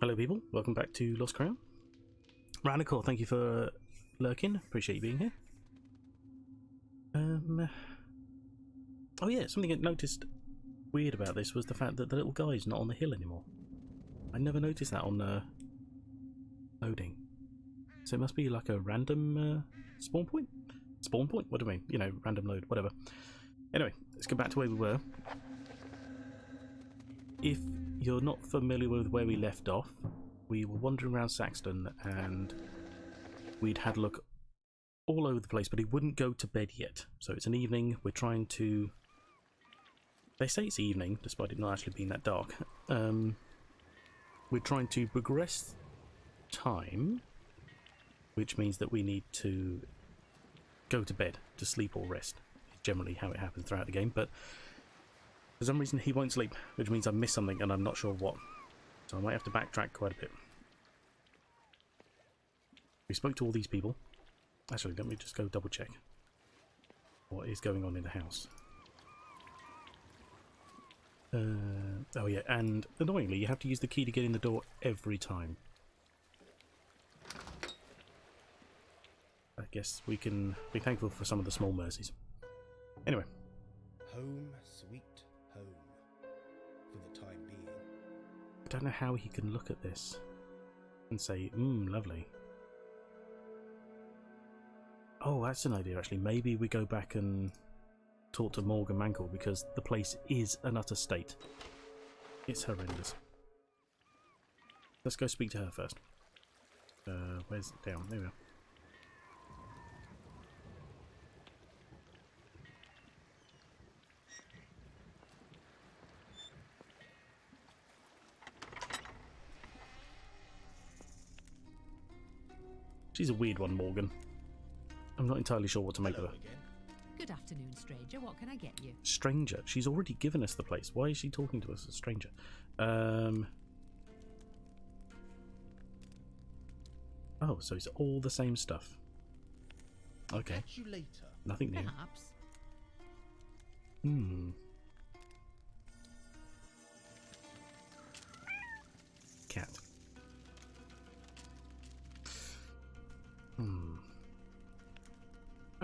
Hello people, welcome back to Lost Crown. Ranicore, thank you for lurking, appreciate you being here. Oh yeah, something I noticed weird about this was the fact that the little guy's not on the hill anymore. I never noticed that on loading. So it must be like a random spawn point? Spawn point? What do I mean? You know, random load, whatever. Anyway, let's go back to where we were. If you're not familiar with where we left off, we were wandering around Saxton and we'd had a look all over the place, but he wouldn't go to bed yet. So it's an evening, we're trying to... They say it's evening, despite it not actually being that dark. We're trying to progress time, which means that we need to go to bed, to sleep or rest. It's generally how it happens throughout the game, but for some reason he won't sleep, which means I missed something and I'm not sure what. So I might have to backtrack quite a bit. We spoke to all these people. Actually, let me just go double check what is going on in the house. Oh yeah, and annoyingly you have to use the key to get in the door every time. I guess we can be thankful for some of the small mercies. Anyway. Home, sweet home, for the time being. I don't know how he can look at this and say, lovely. Oh, that's an idea actually. Maybe we go back and talk to Morgan Mankle, because the place is an utter state. It's horrendous. Let's go speak to her first. Where's it down? There we are. She's a weird one, Morgan. I'm not entirely sure what to make of her. Good afternoon, stranger. What can I get you? Stranger? She's already given us the place. Why is she talking to us as a stranger? Oh, so it's all the same stuff. Okay. Catch you later. Nothing new. Perhaps. Cat.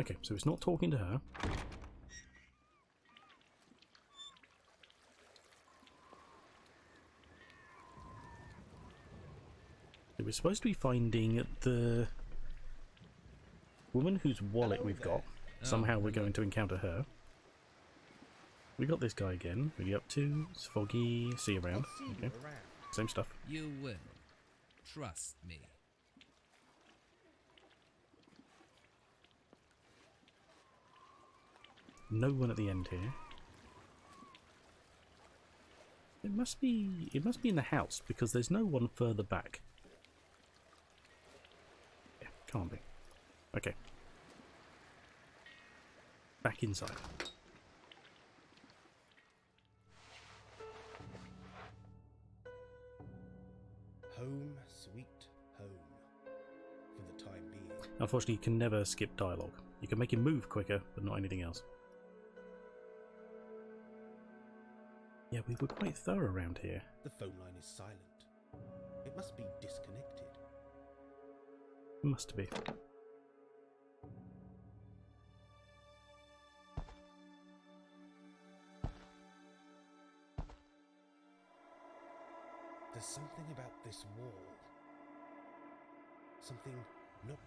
Okay, so it's not talking to her. So we're supposed to be finding the woman whose wallet we've got. Somehow we're going to encounter her. We got this guy again. What are you up to? It's foggy. See you around. Okay. Same stuff. You will. Trust me. No one at the end here. It must be in the house, because there's no one further back. Yeah, can't be. Okay. Back inside. Home, sweet home, for the time being. Unfortunately, you can never skip dialogue. You can make him move quicker, but not anything else. Yeah, we were quite thorough around here. The phone line is silent. It must be disconnected. Must be. There's something about this wall. Something not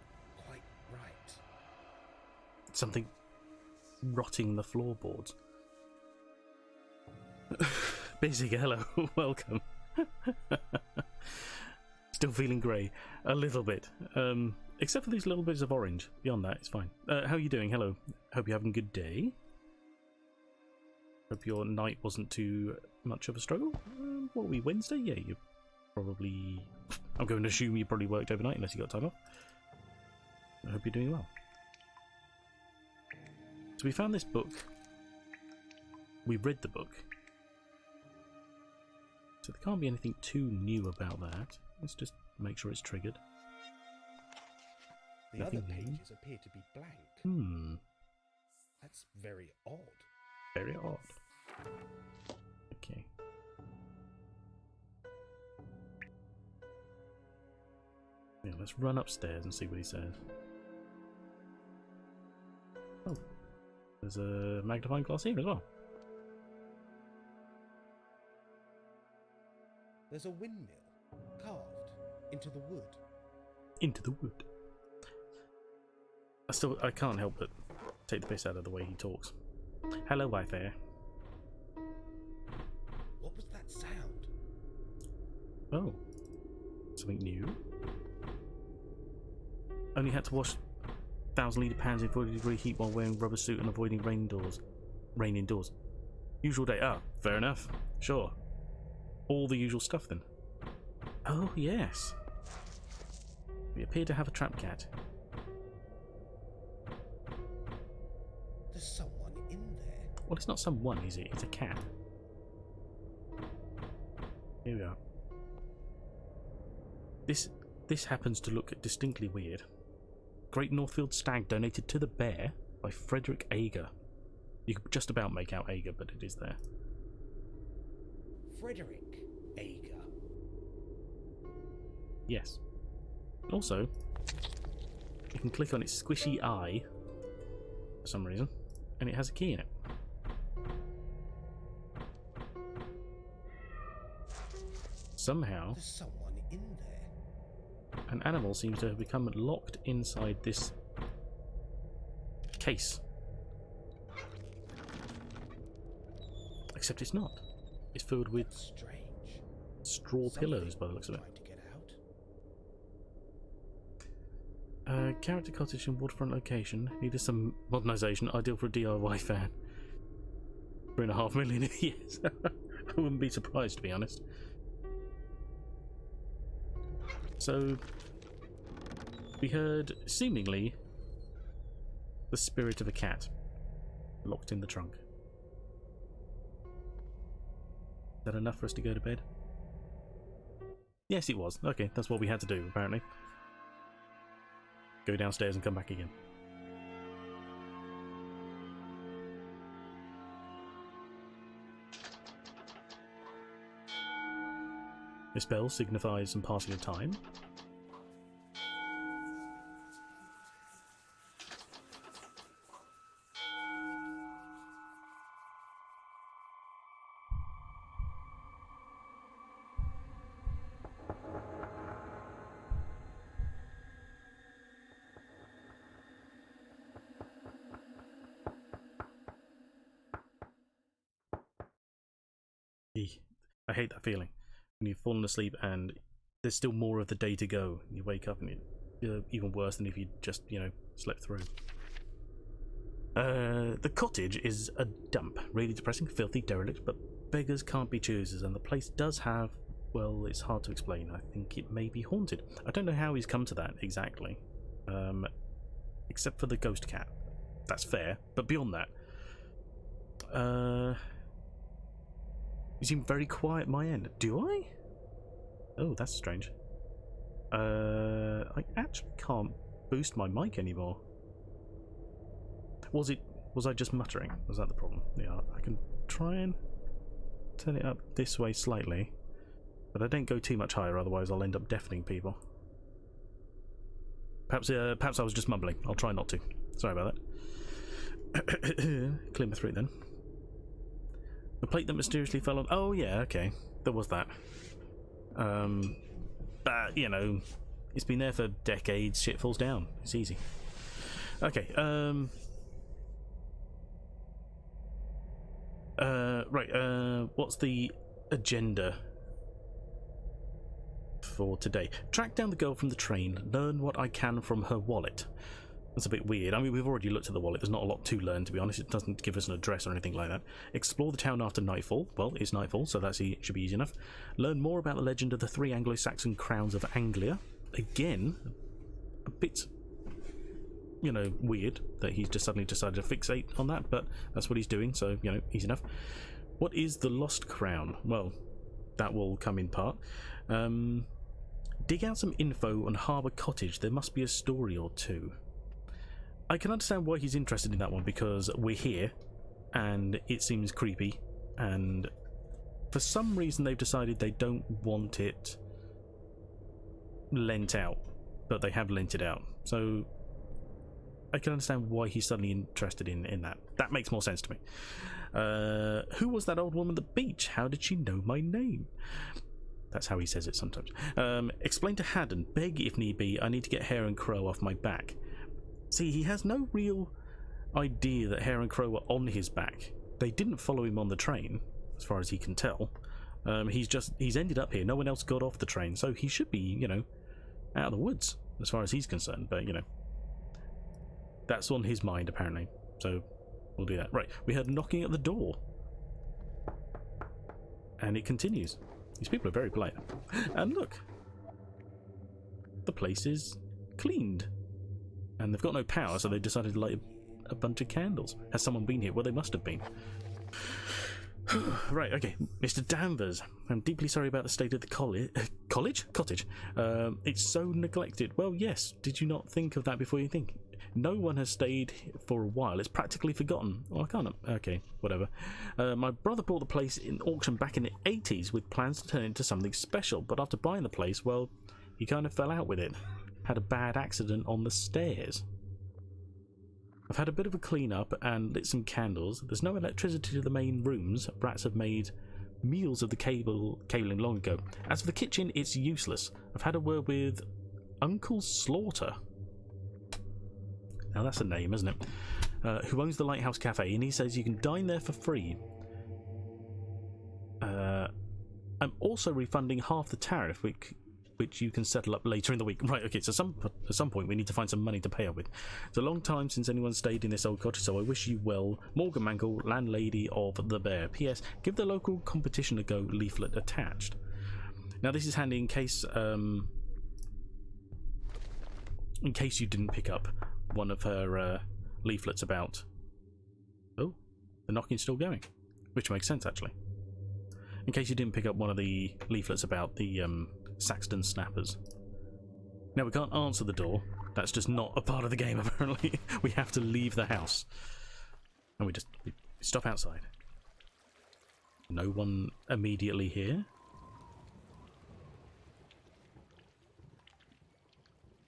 quite right. Something rotting the floorboards. Busy, hello, welcome. Still feeling grey, a little bit. Except for these little bits of orange. Beyond that, it's fine. How are you doing? Hello. Hope you're having a good day. Hope your night wasn't too much of a struggle. What are we, Wednesday? Yeah, you probably... I'm going to assume you probably worked overnight unless you got time off. I hope you're doing well. So we found this book. We read the book. So there can't be anything too new about that. Let's just make sure it's triggered. The Nothing other new. pages appear to be blank. That's very odd. Very odd. Okay. let's run upstairs and see what he says. Oh, there's a magnifying glass here as well. There's a windmill carved into the wood. Into the wood. I can't help but take the piss out of the way he talks. Hello, Wi-Fi. What was that sound? Oh, something new. Only had to wash 1,000-litre pans in 40-degree heat while wearing rubber suit and avoiding rain indoors. Usual day. Ah, fair enough. Sure. All the usual stuff then. Oh yes. We appear to have a trap cat. There's someone in there. Well, it's not someone, is it? It's a cat. Here we are. This happens to look distinctly weird. Great Northfield Stag donated to the bear by Frederick Ager. You could just about make out Ager, but it is there. Frederick Ager. Yes. Also, you can click on its squishy eye for some reason, and it has a key in it. Somehow, There's someone in there. an animal seems to have become locked inside this case. Except it's not. It's filled with Strange. straw pillows by the looks of it. Trying to get out. Character cottage in waterfront location. Needed some modernisation. Ideal for a DIY fan. 3.5 million years. I wouldn't be surprised, to be honest. So, we heard, seemingly, the spirit of a cat locked in the trunk. Is that enough for us to go to bed? Yes, it was. Okay, that's what we had to do, apparently. Go downstairs and come back again. This bell signifies some passing of time. I hate that feeling when you've fallen asleep and there's still more of the day to go. You wake up and you're even worse than if you just, slept through. The cottage is a dump. Really depressing, filthy, derelict, but beggars can't be choosers, and the place does have, well, it's hard to explain. I think it may be haunted. I don't know how he's come to that exactly. Except for the ghost cat. That's fair, but beyond that, you seem very quiet at my end. Do I? Oh, that's strange. I actually can't boost my mic anymore. Was I just muttering? Was that the problem? Yeah, I can try and turn it up this way slightly, but I don't go too much higher, otherwise I'll end up deafening people. Perhaps I was just mumbling. I'll try not to. Sorry about that. Clear my throat then. The plate that mysteriously fell on. Oh yeah, okay, there was that. But it's been there for decades. Shit falls down. It's easy. Okay. Right. What's the agenda for today? Track down the girl from the train. Learn what I can from her wallet. That's a bit weird. I mean, we've already looked at the wallet. There's not a lot to learn, to be honest. It doesn't give us an address or anything like that. Explore the town after nightfall. Well, it's nightfall, so that should be easy enough. Learn more about the legend of the 3 Anglo-Saxon crowns of Anglia. Again, a bit, weird that he's just suddenly decided to fixate on that, but that's what he's doing, so, easy enough. What is the lost crown? Well, that will come in part. Dig out some info on Harbour Cottage. There must be a story or two. I can understand why he's interested in that one, because we're here and it seems creepy, and for some reason they've decided they don't want it lent out but they have lent it out. So I can understand why he's suddenly interested in that. That makes more sense to me. Who was that old woman at the beach? How did she know my name? That's how he says it sometimes. Explain to Haddon, beg if need be, I need to get Hare and Crow off my back. See, he has no real idea that Hare and Crow were on his back. They didn't follow him on the train, as far as he can tell. He's ended up here. No one else got off the train, so he should be, you know, out of the woods, as far as he's concerned. But, you know, that's on his mind, apparently. So we'll do that. Right, we heard knocking at the door. And it continues. These people are very polite. And look, the place is cleaned. And they've got no power, so they decided to light a bunch of candles. Has someone been here? Well, they must have been. Right, okay. Mr. Danvers, I'm deeply sorry about the state of the cottage. It's so neglected. Well, yes. Did you not think of that before you think? No one has stayed for a while. It's practically forgotten. Well, I can't. Okay, whatever. My brother bought the place in auction back in the 80s with plans to turn it into something special. But after buying the place, well, he kind of fell out with it. Had a bad accident on the stairs. I've had a bit of a clean up and lit some candles. There's no electricity to the main rooms. Brats have made meals of the cabling long ago. As for the kitchen, it's useless. I've had a word with Uncle Slaughter. Now that's a name, isn't it? Who owns the Lighthouse Cafe, and he says you can dine there for free. I'm also refunding half the tariff, which you can settle up later in the week. Right, okay, so at some point we need to find some money to pay up with. It's a long time since anyone stayed in this old cottage, so I wish you well. Morgan Mangle, landlady of the Bear. P.S. Give the local competition a go, leaflet attached. Now this is handy in case you didn't pick up one of her leaflets about... Oh, the knocking's still going, which makes sense actually. In case you didn't pick up one of the leaflets about the Saxton snappers. Now we can't answer the door. That's just not a part of the game apparently. We have to leave the house. And we stop outside. No one immediately here.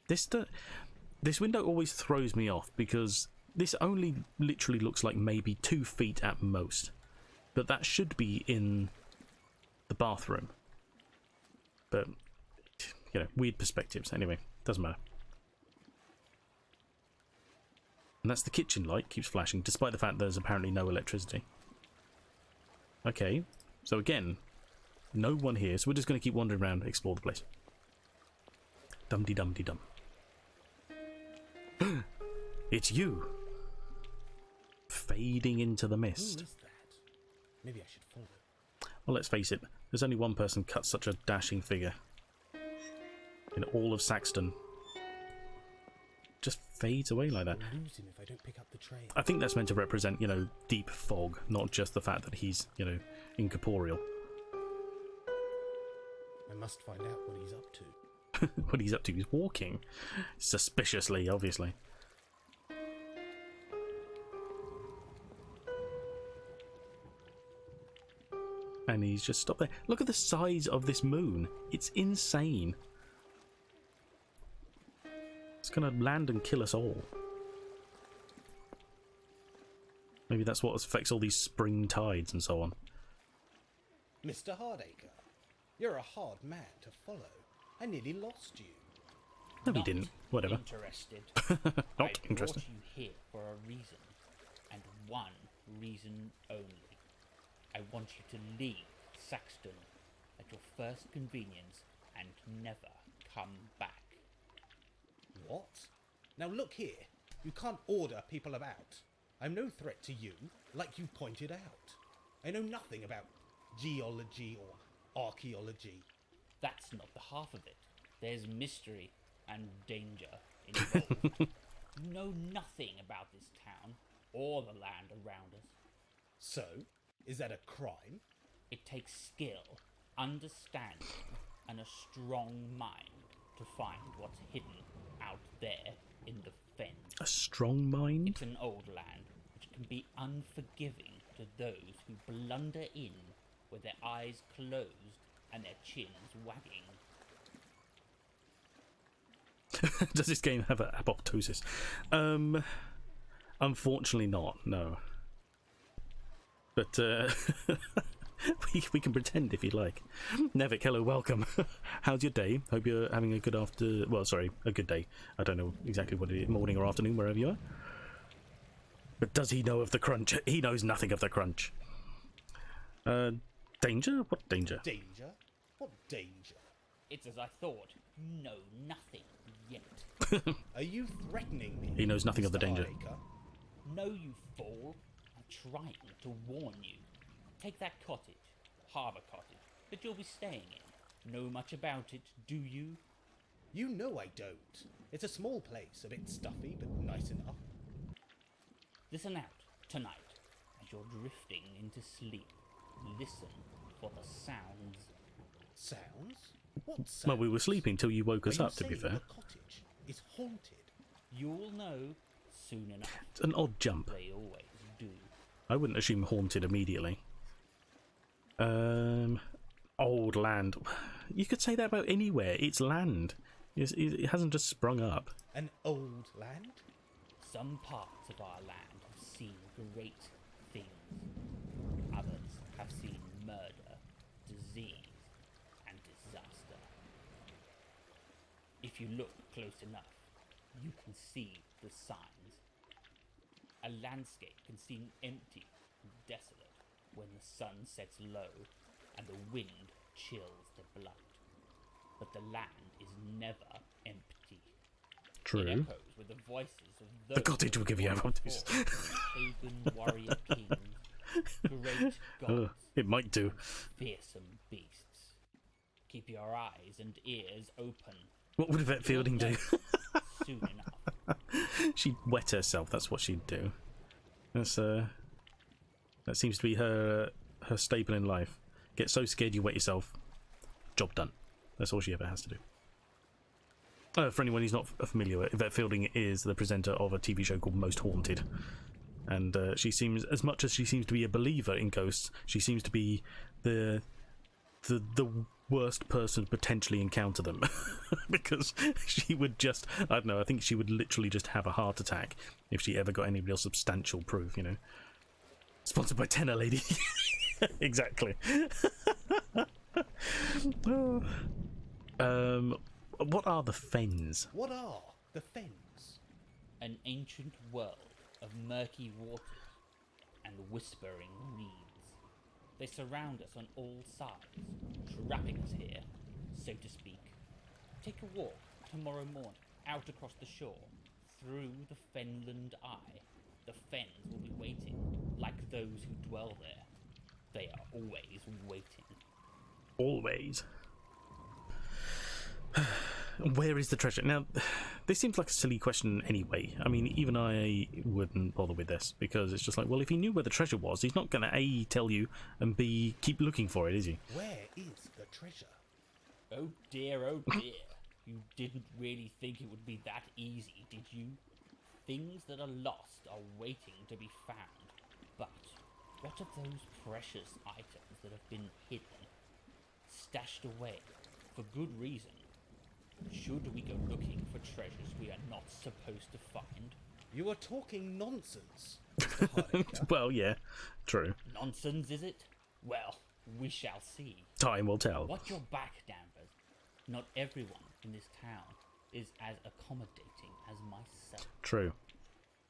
This window always throws me off because this only literally looks like maybe 2 feet at most. But that should be in the bathroom. But, you know, weird perspectives. Anyway, doesn't matter. And that's the kitchen light, keeps flashing, despite the fact there's apparently no electricity. Okay, so again, no one here, so we're just going to keep wandering around, explore the place. Dum-de-dum-de-dum. It's you! Fading into the mist. Who is that? Maybe I should follow. Well, let's face it, there's only one person cut such a dashing figure in all of Saxton. Just fades away like that. I'll lose him if I don't pick up the train. I think that's meant to represent, you know, deep fog, not just the fact that he's, you know, incorporeal. I must find out what he's up to. What he's up to, he's walking. Suspiciously, obviously. And he's just stopped there. Look at the size of this moon. It's insane. It's gonna land and kill us all. Maybe that's what affects all these spring tides and so on. Mr. Hardacre, you're a hard man to follow. I nearly lost you. No, we didn't. Whatever. Interested. Not interested. I brought you here for a reason, and one reason only. I want you to leave Saxton at your first convenience and never come back. What? Now look here. You can't order people about. I'm no threat to you, like you pointed out. I know nothing about geology or archaeology. That's not the half of it. There's mystery and danger involved. You know nothing about this town or the land around us. So, is that a crime? It takes skill, understanding, and a strong mind to find what's hidden out there in the fens. A strong mind? It's an old land which can be unforgiving to those who blunder in with their eyes closed and their chins wagging. Does this game have apoptosis? Unfortunately not, no. But we can pretend if you'd like. Nevik, hello, welcome. How's your day? Hope you're having a good a good day. I don't know exactly what it is, morning or afternoon, wherever you are. But does he know of the crunch? He knows nothing of the crunch. Danger? What danger? Danger? What danger? It's as I thought. You know nothing yet. Are you threatening me? He knows nothing of the Mr. danger. Hardacre? No, you fool. I'm trying to warn you. Take that cottage, Harbour Cottage, that you'll be staying in. Know much about it, do you? You know I don't. It's a small place, a bit stuffy, but nice enough. Listen out, tonight, as you're drifting into sleep. Listen for the sounds. Sounds? What sounds? Well, we were sleeping till you woke us Are you up, to be saying fair. the cottage is haunted? You'll know soon enough. It's an odd jump. They always do. I wouldn't assume haunted immediately. Old land. You could say that about anywhere. It's land. It hasn't just sprung up. An old land? Some parts of our land have seen great things. Others have seen murder, disease, and disaster. If you look close enough, you can see the signs. A landscape can seem empty and desolate when the sun sets low and the wind chills the blood. But the land is never empty. It True. echoes with the voices of those The cottage will give you apoptosis. pagan warrior kings, great gods, It might do. fearsome beasts. Keep your eyes and ears open. What would Yvette Fielding do? Soon enough. She'd wet herself. That's what she'd do. That's that seems to be her staple in life. Get so scared you wet yourself. Job done. That's all she ever has to do. For anyone who's not familiar with Yvette Fielding is the presenter of a TV show called Most Haunted, and she seems, as much as she seems to be a believer in ghosts, she seems to be the worst person to potentially encounter them because she would just, I don't know, I think she would literally just have a heart attack if she ever got any real substantial proof, you know. Sponsored by Tenor Lady. Exactly. What are the Fens? What are the Fens? An ancient world of murky waters and whispering reeds. They surround us on all sides, trapping us here, so to speak. Take a walk tomorrow morning out across the shore, through the Fenland Eye. The Fens will be waiting, like those who dwell there. They are always waiting. Always. Where is the treasure? Now, this seems like a silly question anyway. I mean, even I wouldn't bother with this, because it's just like, well, if he knew where the treasure was, he's not going to A, tell you, and B, keep looking for it, is he? Where is the treasure? Oh dear, oh dear. You didn't really think it would be that easy, did you? Things that are lost are waiting to be found. But what of those precious items that have been hidden, stashed away, for good reason? Should we go looking for treasures we are not supposed to find? You are talking nonsense, Mr. Hardacre. Well, yeah, true. Nonsense, is it? Well, we shall see. Time will tell. Watch your back, Danvers. Not everyone in this town is as accommodating as myself. True.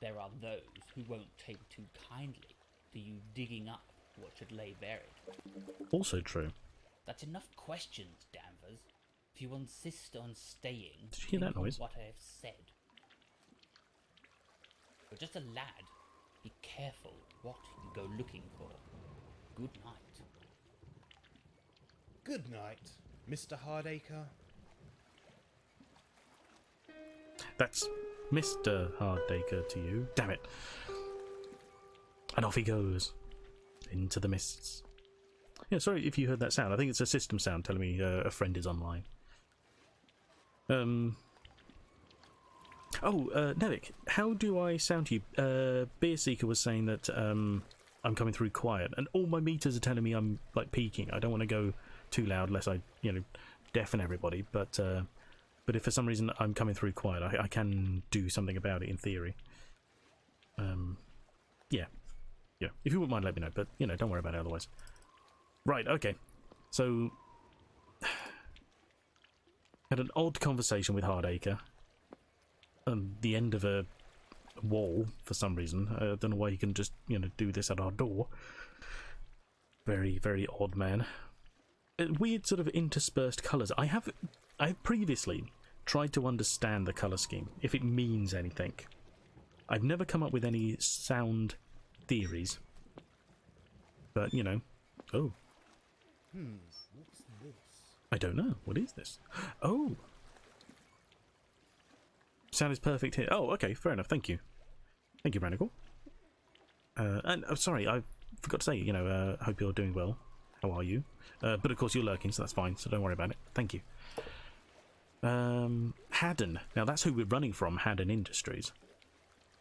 There are those who won't take too kindly to you digging up what should lay buried. Also true. That's enough questions, Danvers. If you insist on staying, Did you hear that think on noise? what I have said. You're just a lad. Be careful what you go looking for. Good night. Good night, Mr. Hardacre. That's Mr. Hardacre to you. Damn it. And off he goes. Into the mists. Yeah, sorry if you heard that sound. I think it's a system sound telling me a friend is online. Nevik, how do I sound to you? Beer Seeker was saying that I'm coming through quiet, and all my meters are telling me I'm like peaking. I don't want to go too loud, lest I, deafen everybody. But But if for some reason I'm coming through quiet, I can do something about it in theory. Yeah. Yeah. If you wouldn't mind, let me know. But, you know, don't worry about it otherwise. Right, okay. So, had an odd conversation with Hardacre. The end of a wall, for some reason. I don't know why he can just, you know, do this at our door. Very, very odd man. Weird sort of interspersed colours. I have previously tried to understand the colour scheme, if it means anything. I've never come up with any sound theories. But, you know. Oh. What's this? I don't know. What is this? Oh. Sound is perfect here. Oh, okay. Fair enough. Thank you. Thank you, Ranigal. And, oh, sorry, I forgot to say, you know, hope you're doing well. How are you? But of course you're lurking, so that's fine, so don't worry about it. Thank you. Haddon. Now that's who we're running from, Haddon Industries.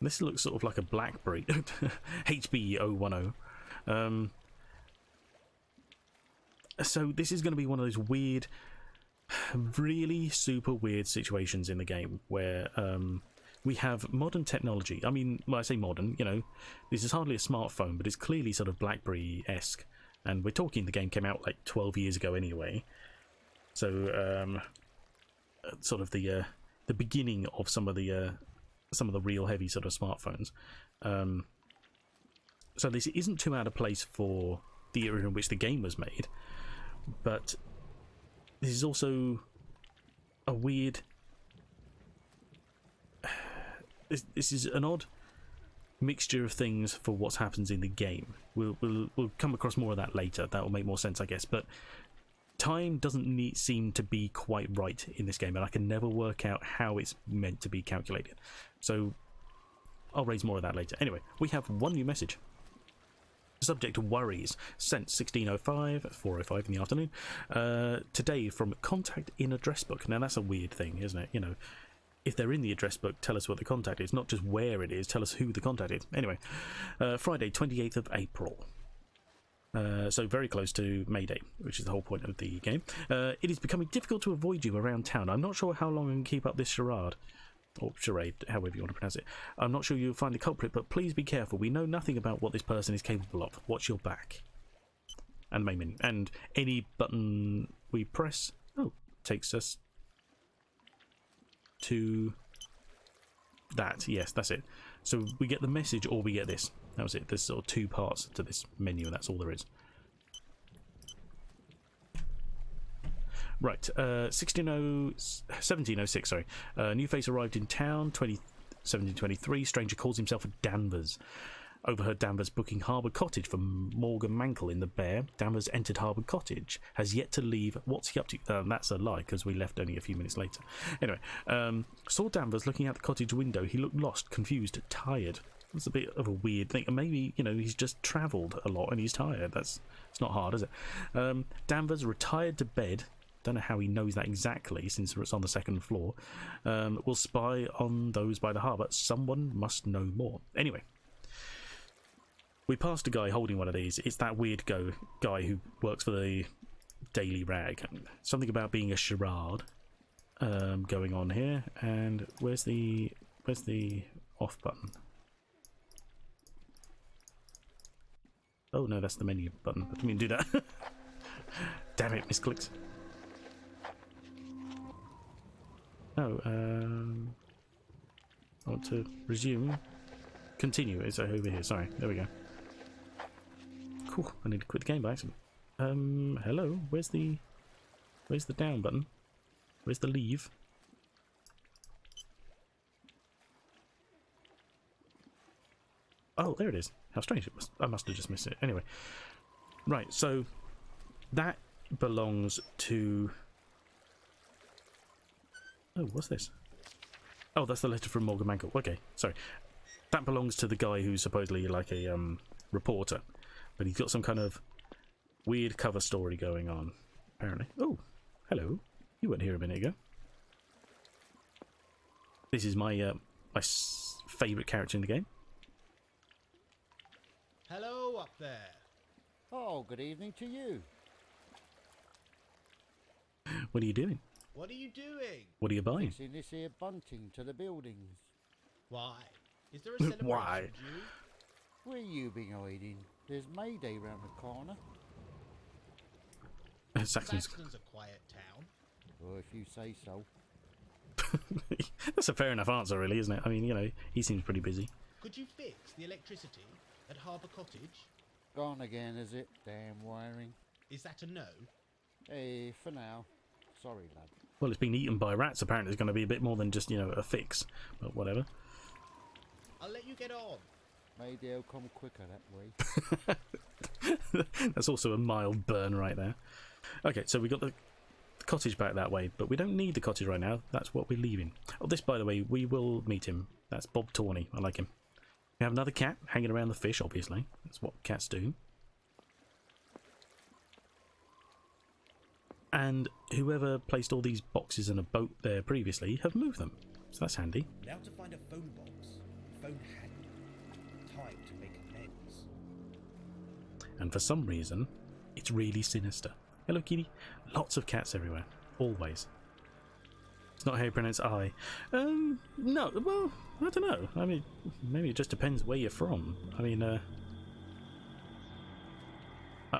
This looks sort of like a BlackBerry. HB010. So this is going to be one of those weird, really super weird situations in the game where we have modern technology. I mean, when I say modern, you know, this is hardly a smartphone, but it's clearly sort of BlackBerry-esque. And we're talking the game came out like 12 years ago anyway. So sort of the beginning of some of the real heavy sort of smartphones. So this isn't too out of place for the era in which the game was made, but this is also a weird. This is an odd mixture of things for what happens in the game. We'll come across more of that later. That will make more sense, I guess. But time doesn't seem to be quite right in this game, and I can never work out how it's meant to be calculated. So I'll raise more of that later. Anyway, we have one new message. Subject worries. Sent 16:05, 4:05 in the afternoon. Today from contact in address book. Now that's a weird thing, isn't it? You know, if they're in the address book, tell us what the contact is, not just where it is. Tell us who the contact is. Anyway, Friday, 28th of April. So very close to May Day, which is the whole point of the game. It is becoming difficult to avoid you around town. I'm not sure how long I can keep up this charade. Or charade, however you want to pronounce it. I'm not sure you'll find the culprit, but please be careful. We know nothing about what this person is capable of. Watch your back. And main menu. And any button we press, takes us to that. Yes, that's it. So we get the message or we get this. That was it. There's sort of two parts to this menu, and that's all there is. Right, 1706, sorry. New face arrived in town, 1723. Stranger calls himself Danvers. Overheard Danvers booking Harbour Cottage for Morgan Mankle in the Bear. Danvers entered Harbour Cottage. Has yet to leave. What's he up to? That's a lie, because we left only a few minutes later. Anyway, saw Danvers looking out the cottage window. He looked lost, confused, tired. That's a bit of a weird thing. Maybe, you know, he's just travelled a lot and he's tired. It's not hard, is it? Danvers retired to bed. Don't know how he knows that exactly, since it's on the second floor. Will spy on those by the harbour. Someone must know more. Anyway, we passed a guy holding one of these. It's that weird guy who works for the Daily Rag. Something about being a charade going on here. And where's the off button? Oh no, that's the menu button. I didn't mean to do that. Damn it, misclicks. Oh, I want to resume. Continue. It's over here. Sorry. There we go. Cool. I need to quit the game by accident. Hello. Where's the down button? Where's the leave? Oh, there it is. How strange. I must have just missed it. Anyway. Right. So that belongs to. Oh, what's this? Oh, that's the letter from Morgan Mankle. Okay, sorry. That belongs to the guy who's supposedly like a reporter, but he's got some kind of weird cover story going on, apparently. Oh, hello. You weren't here a minute ago. This is my favourite character in the game. Hello up there. Oh, good evening to you. What are you doing? What are you doing? What are you buying? Fixing this here bunting to the buildings. Why? Is there a celebration Why? due? Where you been hiding? There's May Day round the corner. Saxton's. Saxton's a quiet town. Well, if you say so. That's a fair enough answer, really, isn't it? I mean, you know, he seems pretty busy. Could you fix the electricity at Harbour Cottage? Gone again, is it? Damn wiring. Is that a no? Hey, for now. Sorry, lad. Well, it's been eaten by rats. Apparently, it's going to be a bit more than just, you know, a fix. But whatever. I'll let you get on. Maybe they'll come quicker that way. That's also a mild burn right there. Okay, so we got the cottage back that way, but we don't need the cottage right now. That's what we're leaving. Oh, this, by the way, we will meet him. That's Bob Tawney. I like him. We have another cat hanging around the fish, obviously. That's what cats do. And whoever placed all these boxes in a boat there previously have moved them. So that's handy. Now to find a phone box. Phone handy. Time to make amends. And for some reason, it's really sinister. Hello, kitty. Lots of cats everywhere. Always. It's not how you pronounce I. No, well, I don't know. I mean, maybe it just depends where you're from. I mean,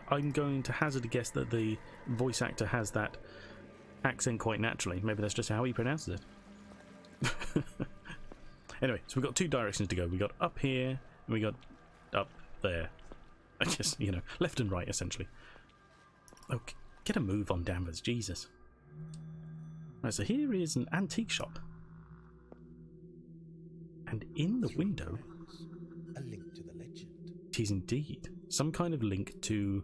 I'm going to hazard a guess that the voice actor has that accent quite naturally. Maybe that's just how he pronounces it. Anyway, so we've got two directions to go. We got up here, and we got up there. I guess, you know, left and right, essentially. Okay, get a move on, Danvers. Jesus. Right, so here is an antique shop. And in the window... A link to the legend. It is indeed some kind of link to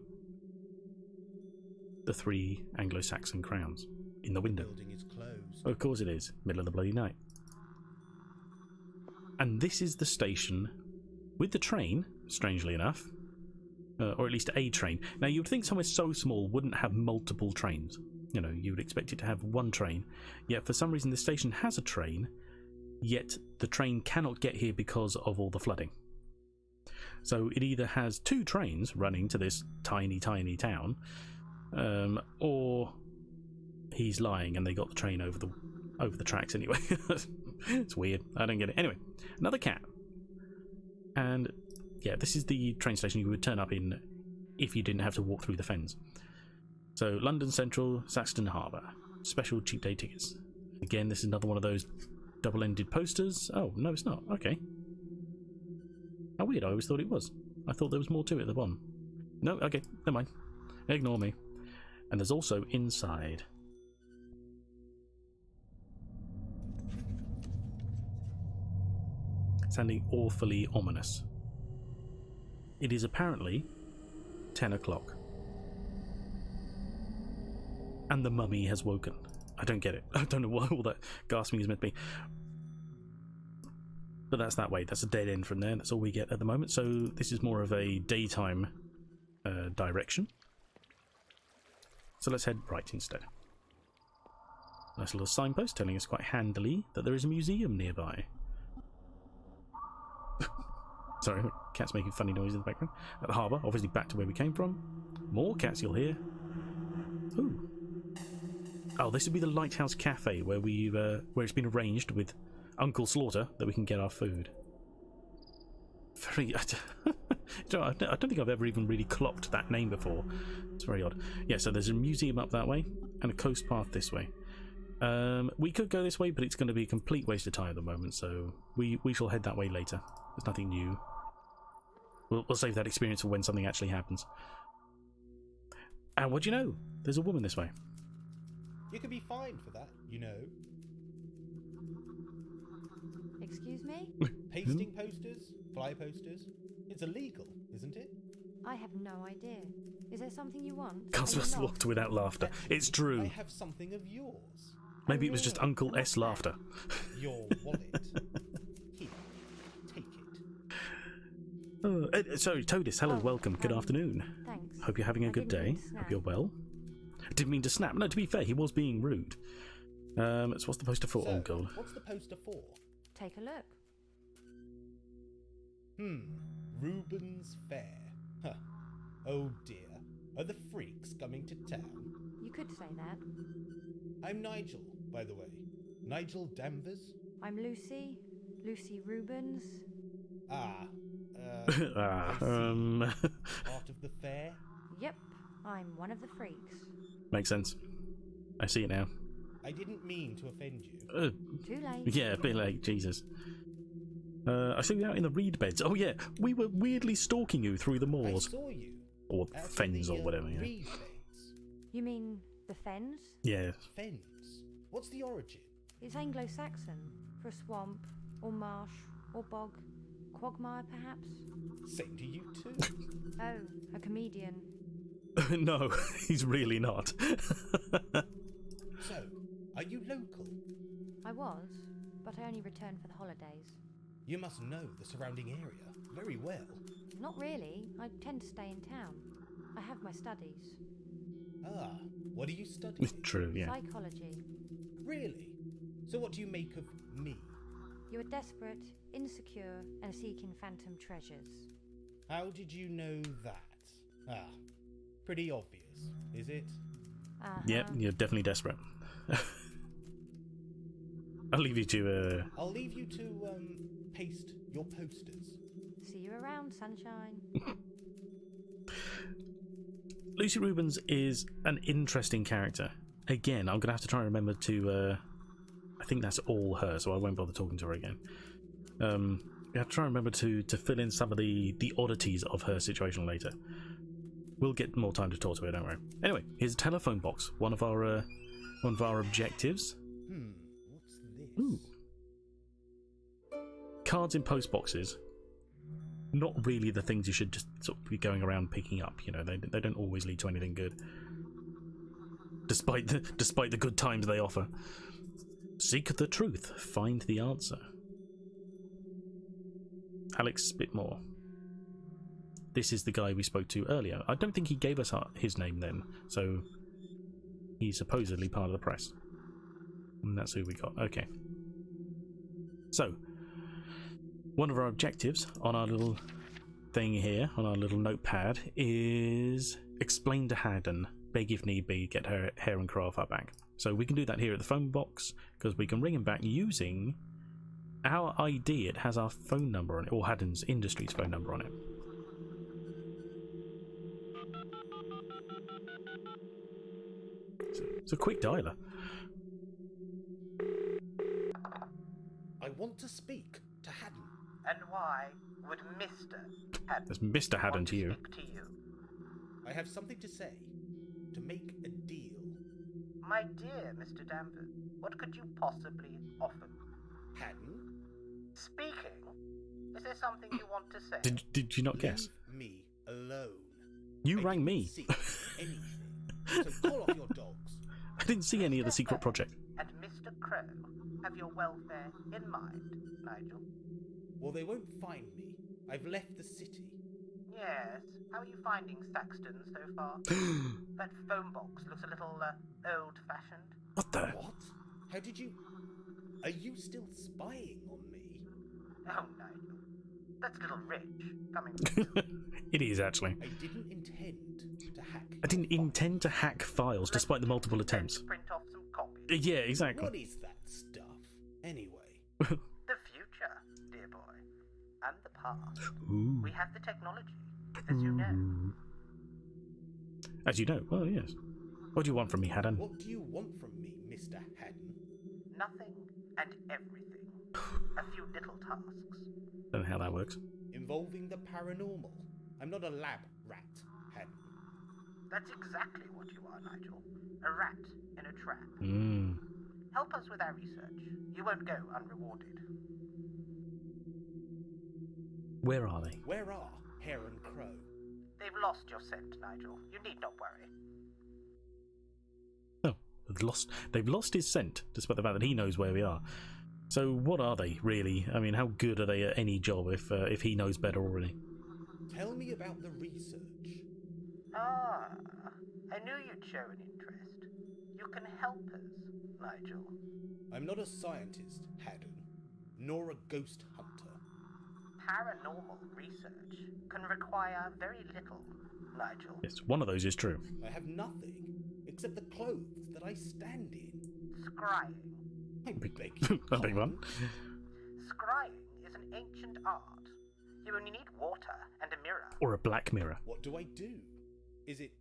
the 3 Anglo-Saxon crowns in the window. Building is closed. Of course it is. Middle of the bloody night. And this is the station with the train, strangely enough. Or at least a train. Now, you would think somewhere so small wouldn't have multiple trains. You know, you would expect it to have one train. Yet, for some reason, the station has a train, yet the train cannot get here because of all the flooding. So it either has 2 trains running to this tiny, tiny town, or he's lying and they got the train over the tracks anyway. It's weird. I don't get it. Anyway, another cat. And yeah, this is the train station you would turn up in if you didn't have to walk through the fens. So London Central, Saxton Harbour. Special cheap day tickets. Again, this is another one of those double-ended posters. Oh, no, it's not. Okay. How weird. I always thought it was. I thought there was more to it at the bottom. No, okay, never mind. Ignore me. And there's also inside. Sounding awfully ominous. It is apparently 10 o'clock. And the mummy has woken. I don't get it. I don't know what all that gasping is meant to be. But that's that way. That's a dead end from there. That's all we get at the moment. So this is more of a daytime direction. So let's head right instead. Nice little signpost telling us quite handily that there is a museum nearby. Sorry, cat's making funny noises in the background. At the harbour, obviously back to where we came from. More cats you'll hear. Ooh. Oh, this would be the Lighthouse Cafe where where it's been arranged with Uncle Slaughter that we can get our food. Very... I don't think I've ever even really clocked that name before. It's very odd. Yeah, so there's a museum up that way and a coast path this way. We could go this way, but it's going to be a complete waste of time at the moment, so we shall head that way later. There's nothing new. We'll save that experience for when something actually happens. And what do you know? There's a woman this way. You could be fined for that, you know. Excuse me? Pasting posters, fly posters. It's illegal, isn't it? I have no idea. Is there something you want? Cosmos Are you walked without laughter. It's I true. have something of yours. Maybe it was just Uncle S laughter. Your wallet. Here, take it. Sorry, Toadis, hello, Oh, welcome, good afternoon. Thanks. Hope you're having a I good didn't day. mean to snap. Hope you're well. Didn't mean to snap. No, to be fair, he was being rude. So what's the poster for? So, Oh, God. what's the poster for? Take a look. Reuben's Fair. Huh. Oh dear. Are the freaks coming to town? You could say that. I'm Nigel, by the way. Nigel Danvers? I'm Lucy. Lucy Rubens. Ah, Ah, I see. Part of the fair? Yep, I'm one of the freaks. makes sense. I see it now. I didn't mean to offend you. Too late. Yeah, a bit late, Jesus. I see you out in the reed beds. Oh yeah, we were weirdly stalking you through the I moors. saw you. Or Out in fens the, or whatever, yeah. reed beds. You mean the fens? Yeah. Fens? What's the origin? It's Anglo-Saxon for swamp, or marsh, or bog. Quagmire, perhaps? Same to you too. Oh, a comedian. No, he's really not. So, are you local? I was, but I only returned for the holidays. You must know the surrounding area very well. Not really. I tend to stay in town. I have my studies. Ah, what are you studying? True, yeah. Psychology. Really? So what do you make of me? You are desperate, insecure, and seeking phantom treasures. How did you know that? Ah, pretty obvious, is it? Uh-huh. Yep, you're definitely desperate. I'll leave you to, I'll leave you to, paste your posters. See you around, sunshine. Lucy Rubens is an interesting character. Again, I'm going to have to try and remember to, I think that's all her, so I won't bother talking to her again. I have to try and remember to fill in some of the oddities of her situation later. We'll get more time to talk to her, don't worry. Anyway, here's a telephone box. One of our objectives. What's this? Ooh. Cards in post boxes. Not really the things you should just sort of be going around picking up. You know, they don't always lead to anything good. Despite the good times they offer. Seek the truth. Find the answer. Alex Spitmore. This is the guy we spoke to earlier. I don't think he gave us his name then, so he's supposedly part of the press. And that's who we got. Okay. So, one of our objectives on our little thing here, on our little notepad, is explain to Haddon, beg if need be, get her hair and crow off our back. So we can do that here at the phone box, because we can ring him back using our ID. It has our phone number on it, or Haddon's Industries phone number on it. It's a quick dialer. I want to speak to Haddon. And why would Mr. Haddon There's Mr. Haddon want to you. speak to you? I have something to say. To make a deal. My dear Mr. Danvers, what could you possibly offer? Haddon? Speaking? Is there something you want to say? Did you not guess? Leave me alone. You I rang didn't me. see anything. So call off your dogs. I didn't see any of the Mr. secret Haddon project. And Mr. Crow have your welfare in mind, Nigel. Well, they won't find me. I've left the city. Yes. How are you finding Saxton so far? That phone box looks a little old-fashioned. What the? What? How did you... Are you still spying on me? Oh, Nigel. That's a little rich coming from you. It is, actually. I didn't intend to hack. I didn't your intend to hack files despite the multiple attempts. Print off some copies. Yeah, file. exactly. What is that stuff, anyway? The future, dear boy. And the past. Ooh. We have the technology, as you know. Ooh. As you know. Well, yes. What do you want from me, Haddon? What do you want from me, Mr. Haddon? Nothing and everything. A few little tasks. Don't know how that works. Involving the paranormal. I'm not a lab rat, Haddon. That's exactly what you are, Nigel. A rat in a trap. Mm. Help us with our research. You won't go unrewarded. Where are they? Where are Hare and Crow? They've lost your scent, Nigel. You need not worry. Oh, they've lost his scent, despite the fact that he knows where we are. So what are they, really? I mean, how good are they at any job if he knows better already? Tell me about the research. Ah, I knew you'd show an interest. You can help us, Nigel. I'm not a scientist, Haddon, nor a ghost hunter. Paranormal research can require very little, Nigel. Yes, one of those is true. I have nothing except the clothes that I stand in. Scrying. I beg your A big one. Scrying is an ancient art. You only need water and a mirror. Or a black mirror. What do I do? Is it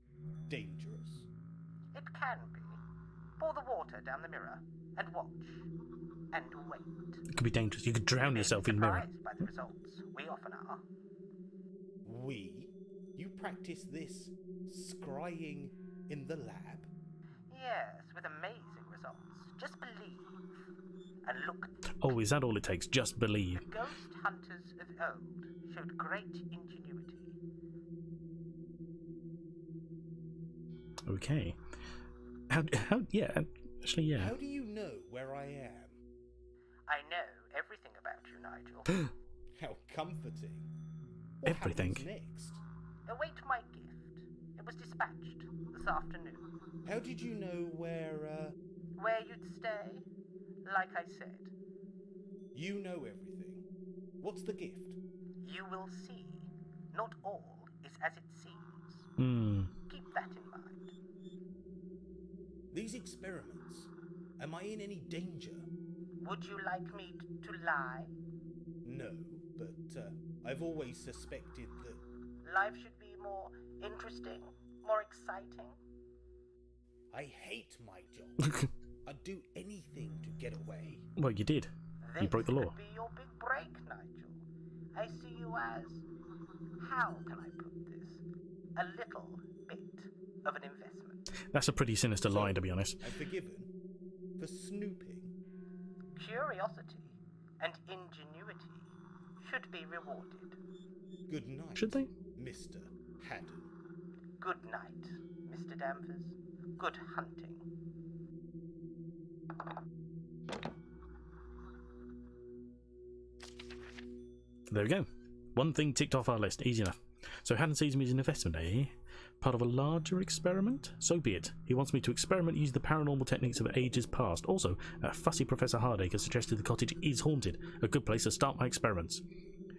dangerous? It can be. Pour the water down the mirror and watch. And wait. It could be dangerous. You could drown You may yourself be in mirror. surprised by the results. We often are. You practice this scrying in the lab? Yes, with amazing results. Just believe. And look, Oh, is that all it takes? Just believe. the ghost hunters of old showed great ingenuity. Okay. How, yeah, actually, yeah. How do you know where I am? I know everything about you, Nigel. How comforting. What Everything. happens next? Await my gift. It was dispatched this afternoon. How did you know where Where you'd stay? Like I said, you know everything? What's the gift? you will see. Not all is as it seems. Hmm. Keep that in mind. These experiments. Am I in any danger? Would you like me to lie? No, but I've always suspected that. Life should be more interesting, more exciting. I hate my job. I'd do anything to get away. Well, you did. This You broke the law. could be your big break, Nigel. I see you as, how can I put this? A little bit of an investment. That's a pretty sinister lie, to be honest. I'm forgiven for snooping. Curiosity and ingenuity should be rewarded. Good night. Should they? Mr. Haddon. Good night, Mr. Danvers. Good hunting. There we go. One thing ticked off our list. Easy enough. So Haddon sees me as an investment, eh? Part of a larger experiment? So be it. He wants me to experiment using the paranormal techniques of ages past. Also, fussy Professor Hardacre has suggested the cottage is haunted. A good place to start my experiments.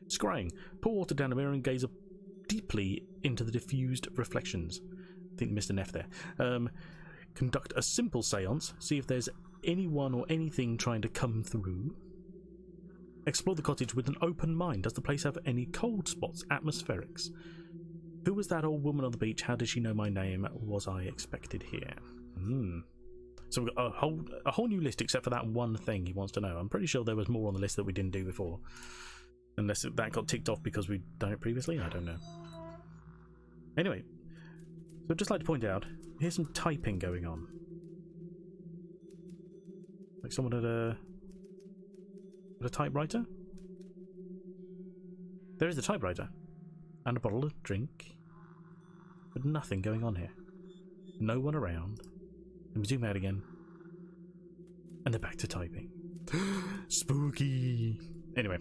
Scrying. Pour water down a mirror and gaze deeply into the diffused reflections. I think Mr. Neff there. Conduct a simple seance. See if there's anyone or anything trying to come through. Explore the cottage with an open mind. Does the place have any cold spots, atmospherics? Who was that old woman on the beach? How does she know my name? Was I expected here? So we've got a whole new list except for that one thing he wants to know. I'm pretty sure there was more on the list that we didn't do before. Unless that got ticked off because we'd done it previously, I don't know. Anyway, so I'd just like to point out, here's some typing going on. Like someone at a typewriter? There is a typewriter. And a bottle of drink. But nothing going on here. No one around. Let me zoom out again. And they're back to typing. Spooky! Anyway.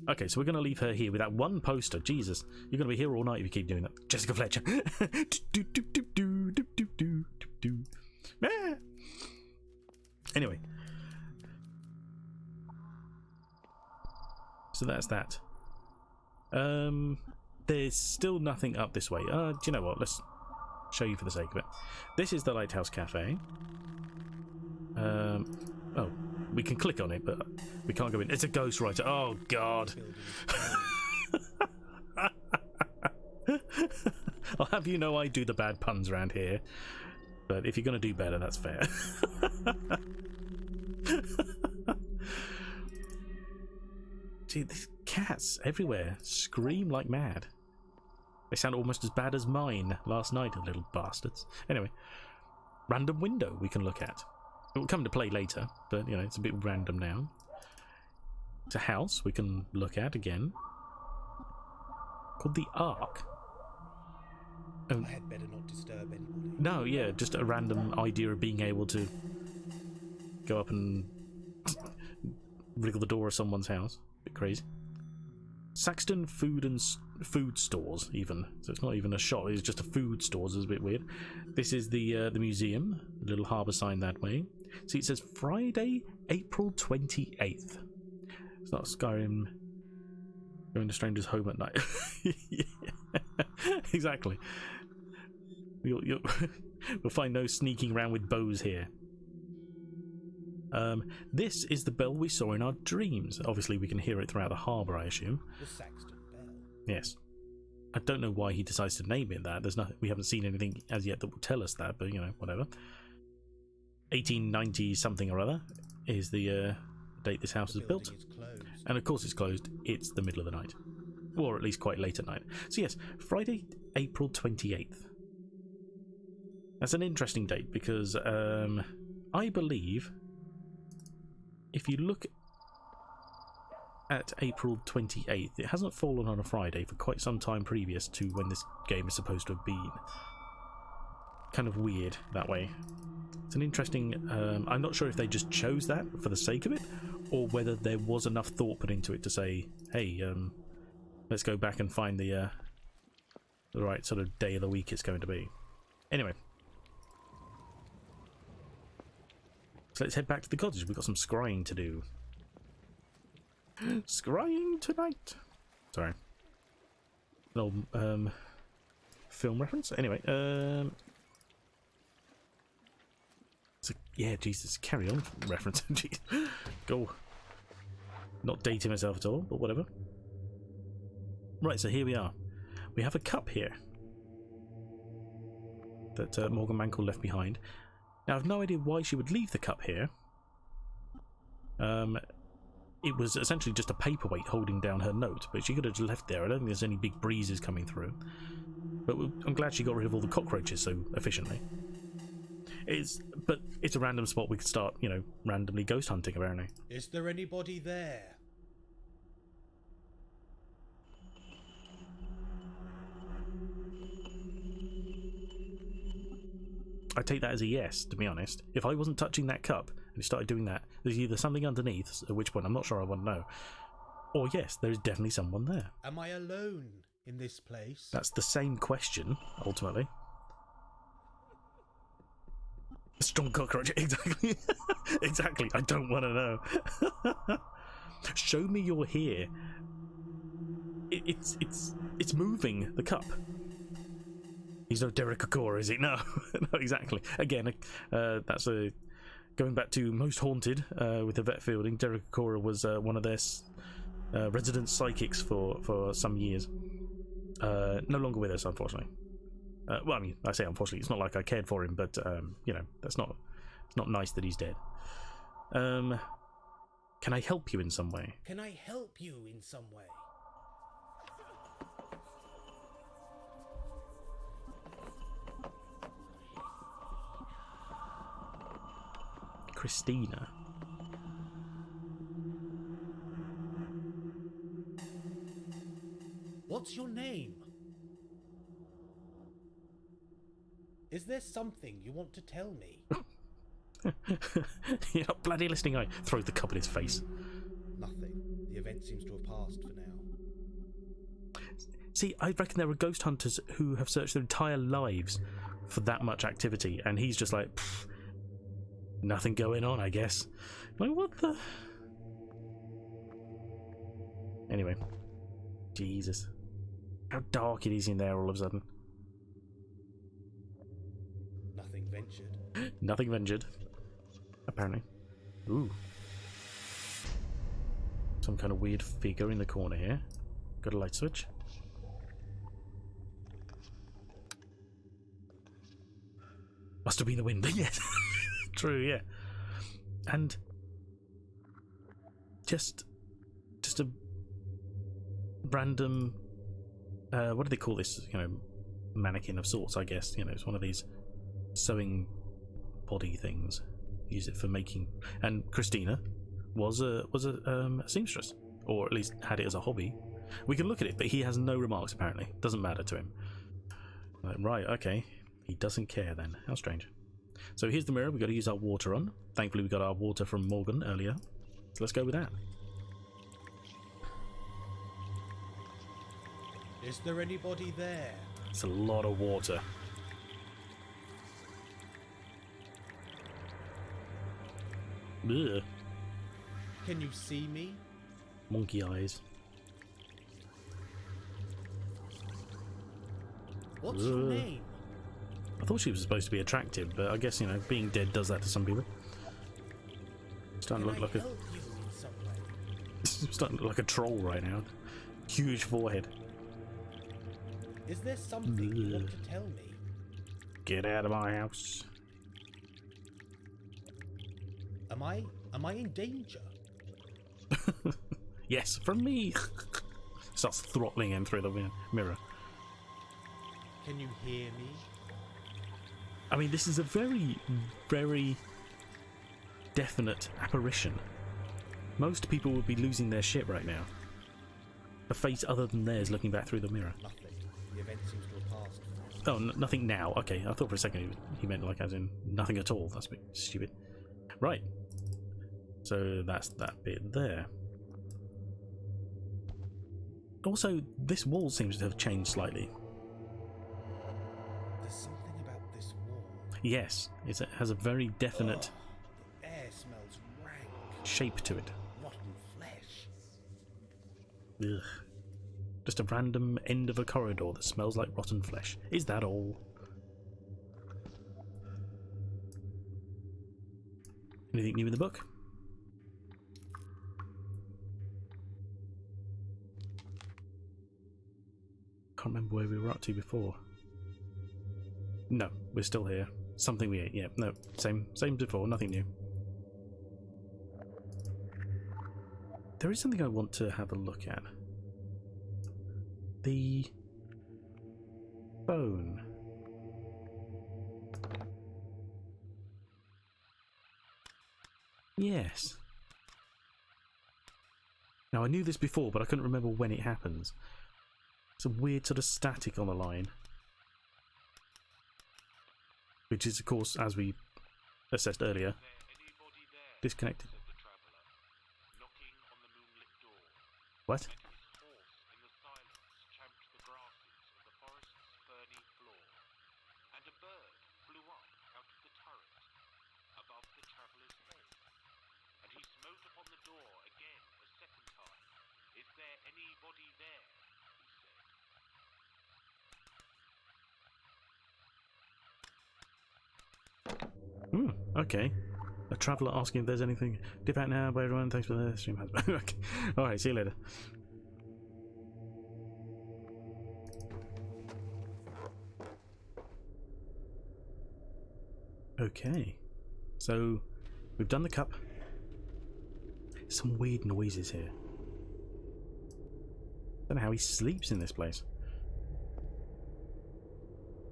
Okay, so we're going to leave her here with that one poster. Jesus, you're going to be here all night if you keep doing that. Jessica Fletcher. Anyway. So that's that. There's still nothing up this way. Do you know what? Let's show you for the sake of it. This is the Lighthouse Cafe. Oh, we can click on it, but we can't go in. It's a ghostwriter. Oh, God. I'll have you know I do the bad puns around here. But if you're going to do better, that's fair. Gee, these cats everywhere scream like mad. They sound almost as bad as mine last night, the little bastards. Anyway, random window we can look at. It will come to play later, but, you know, it's a bit random now. It's a house we can look at again. Called the Ark. I had better not disturb anybody. No, yeah, just a random idea of being able to go up and wriggle the door of someone's house. Bit crazy. Saxton food stores, even. So it's not even a shop, it's just a food stores. It's a bit weird. This is the museum, the little harbour sign that way. See, it says Friday, April 28th. It's not Skyrim going to strangers' home at night. Yeah, exactly. We'll find no sneaking around with bows here. This is the bell we saw in our dreams. Obviously, we can hear it throughout the harbour, I assume. The Saxton Bell. Yes. I don't know why he decides to name it that. There's nothing. We haven't seen anything as yet that will tell us that, but you know, whatever. 1890 something or other is the date this house was built. Is closed. And of course it's closed. It's the middle of the night. Or at least quite late at night. So yes, Friday, April 28th. That's an interesting date because I believe if you look at April 28th, it hasn't fallen on a Friday for quite some time previous to when this game is supposed to have been. Kind of weird that way. It's an interesting... I'm not sure if they just chose that for the sake of it, or whether there was enough thought put into it to say, hey, let's go back and find the right sort of day of the week it's going to be. Anyway. So let's head back to the cottage. We've got some scrying to do. Scrying tonight. Sorry. An old film reference. Anyway, so, yeah, Jesus, carry on reference. Jeez. Go. Not dating myself at all, but whatever. Right, so here we are. We have a cup here that Morgan Mankell left behind. Now, I've no idea why she would leave the cup here. It was essentially just a paperweight holding down her note, but she could have just left there. I don't think there's any big breezes coming through. But I'm glad she got rid of all the cockroaches so efficiently. But it's a random spot we could start, you know, randomly ghost hunting, apparently. Is there anybody there? I take that as a yes, to be honest. If I wasn't touching that cup and he started doing that, there's either something underneath, at which point I'm not sure I want to know, or yes, there is definitely someone there. Am I alone in this place? That's the same question, ultimately. A strong cockroach, exactly. Exactly, I don't want to know. Show me you're here. It's moving the cup. He's no Derek Okora, is he? No, no, exactly. Again, that's going back to Most Haunted with the vet fielding. Derek Okora was one of their resident psychics for some years. No longer with us, unfortunately. Well, I mean, I say unfortunately. It's not like I cared for him, but you know, it's not nice that he's dead. Can I help you in some way? Can I help you in some way? Christina. What's your name? Is there something you want to tell me? You're not bloody listening. I throw the cup in his face. Nothing. The event seems to have passed for now. See, I reckon there are ghost hunters who have searched their entire lives for that much activity, and he's just like, nothing going on, I guess. Like, what the... Anyway. Jesus. How dark it is in there all of a sudden. Nothing ventured. Nothing ventured. Apparently. Ooh. Some kind of weird figure in the corner here. Got a light switch. Must have been the wind. Yes. True, yeah. And just a random what do they call this, you know, mannequin of sorts, I guess. You know, it's one of these sewing body things. Use it for making. And Christina was a seamstress, or at least had it as a hobby. We can look at it, but he has no remarks apparently. Doesn't matter to him. Right, okay. He doesn't care then. How strange. So here's the mirror. We've got to use our water on. Thankfully we got our water from Morgan earlier. So let's go with that. Is there anybody there? It's a lot of water. Ugh. Can you see me? Monkey eyes. What's your name? I thought she was supposed to be attractive, but I guess, you know, being dead does that to some people. Starting to Can look I like help you in some way? starting to look like a troll right now. Huge forehead. Is there something you want to tell me? Get out of my house. Am I in danger? Yes, from me. Starts throttling him through the mirror. Can you hear me? I mean, this is a very, very definite apparition. Most people would be losing their shit right now. A face other than theirs looking back through the mirror. Nothing. The event seems to have passed. Oh, nothing now. Okay, I thought for a second he meant like as in nothing at all. That's a bit stupid. Right. So that's that bit there. Also, this wall seems to have changed slightly. There's something about this wall. Yes, it has a very definite The air smells rank. shape to it. Rotten flesh. Ugh. Just a random end of a corridor that smells like rotten flesh. Is that all? Anything new in the book? Can't remember where we were up to before. No, we're still here. Something we ate. Yeah, no, same as before. Nothing new. There is something I want to have a look at. The phone. Yes. Now I knew this before, but I couldn't remember when it happens. Some weird sort of static on the line. Which is, of course, as we assessed earlier, disconnected. What? Okay. A traveller asking if there's anything. Dip out now, bye everyone. Thanks for the stream. Okay. Alright, see you later. Okay. So, we've done the cup. Some weird noises here. Don't know how he sleeps in this place.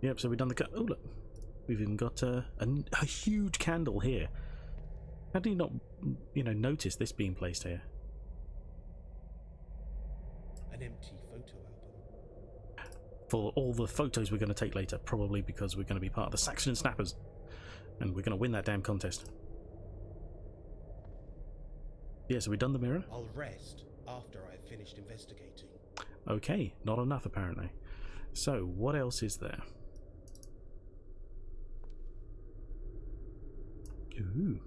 Yep, so we've done the cup. Oh, look. We've even got a huge candle here. How do you not, notice this being placed here? An empty photo album. For all the photos we're going to take later, probably because we're going to be part of the Saxton Snappers. And we're going to win that damn contest. Yeah, so we've done the mirror. I'll rest after I've finished investigating. Okay, not enough apparently. So, what else is there? Ooh.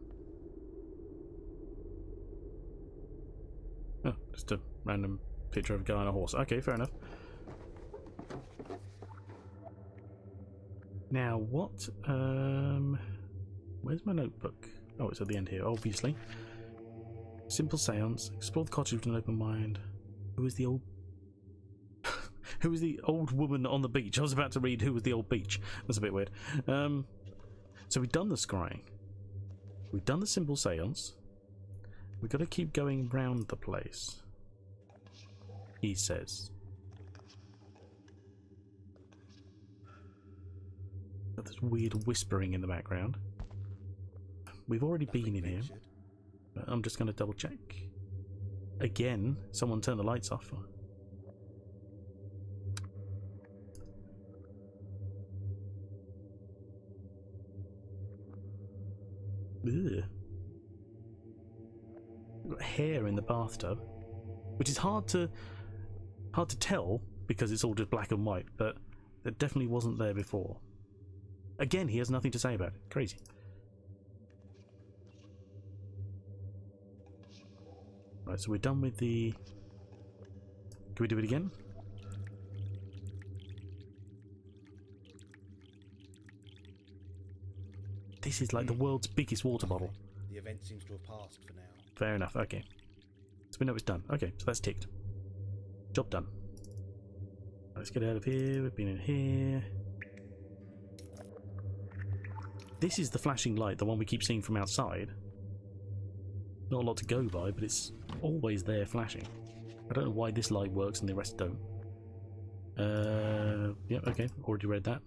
Oh, just a random picture of a guy on a horse. Okay, fair enough. Now, what? Where's my notebook? Oh, it's at the end here, obviously. Simple seance. Explore the cottage with an open mind. Who is the old... Who is the old woman on the beach? I was about to read who was the old beach. That's a bit weird. So we've done the scrying. We've done the simple seance. We've got to keep going round the place, he says. Got this weird whispering in the background. We've already been in here. But I'm just going to double check. Again, someone turned the lights off. Ugh. Got hair in the bathtub, which is hard to tell because it's all just black and white, but it definitely wasn't there before. Again, he has nothing to say about it. Crazy. Right, so we're done with the... Can we do it again? This is like the world's biggest water bottle. The event seems to have passed for now. Fair enough, okay. So we know it's done. Okay, so that's ticked. Job done. Let's get out of here. We've been in here. This is the flashing light, the one we keep seeing from outside. Not a lot to go by, but it's always there flashing. I don't know why this light works and the rest don't. Yeah, okay, already read that.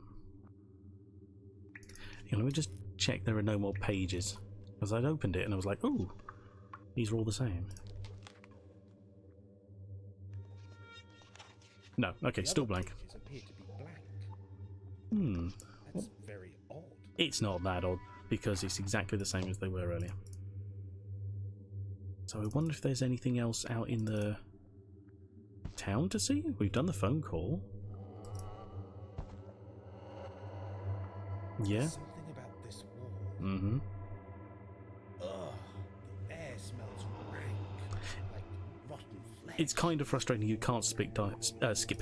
Yeah, let me just check there are no more pages. Because I'd opened it and I was like, oh, these are all the same. No, okay, The still other blank. pages appear to be blank. Hmm, That's very odd. it's not that odd because it's exactly the same as they were earlier. So I wonder if there's anything else out in the town to see? We've done the phone call. Yeah. Something about this wall. Mm-hmm. Ugh, the air smells rank, like rotten flesh. It's kind of frustrating you can't skip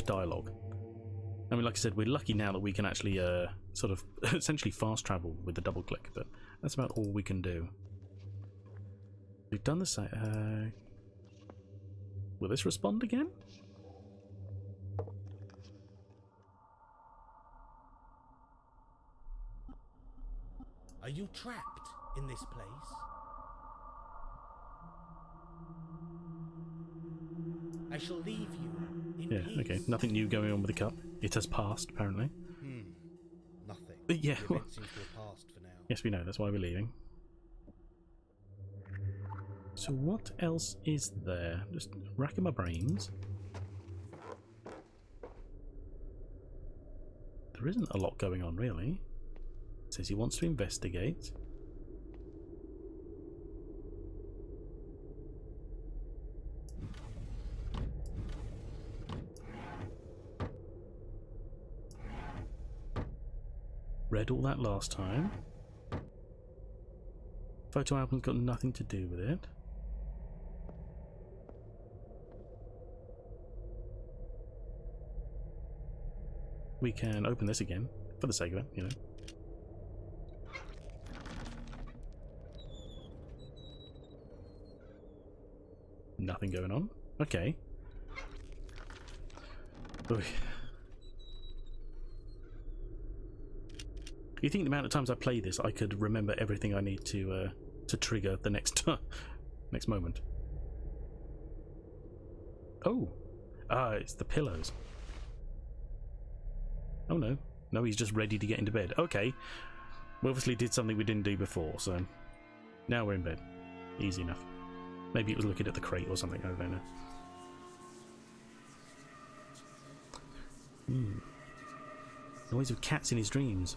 dialogue. I mean, like I said, we're lucky now that we can actually sort of essentially fast travel with the double click, but that's about all we can do. We've done the same. Will this respond again? Are you trapped in this place? I shall leave you in Yeah, peace. okay. Nothing new going on with the cup. It has passed, apparently. Nothing. Yeah, The well, event seems to have passed for now. yes, we know. That's why we're leaving. So what else is there? Just racking my brains. There isn't a lot going on, really. It says he wants to investigate. Read all that last time. Photo album's got nothing to do with it. We can open this again, for the sake of it, you know. Nothing going on. Okay. Oy. You think the amount of times I play this, I could remember everything I need to trigger the next next moment. Oh, it's the pillows. Oh no, no, he's just ready to get into bed. Okay, we obviously did something we didn't do before, so now we're in bed. Easy enough. Maybe it was looking at the crate or something. I don't know. Noise of cats in his dreams.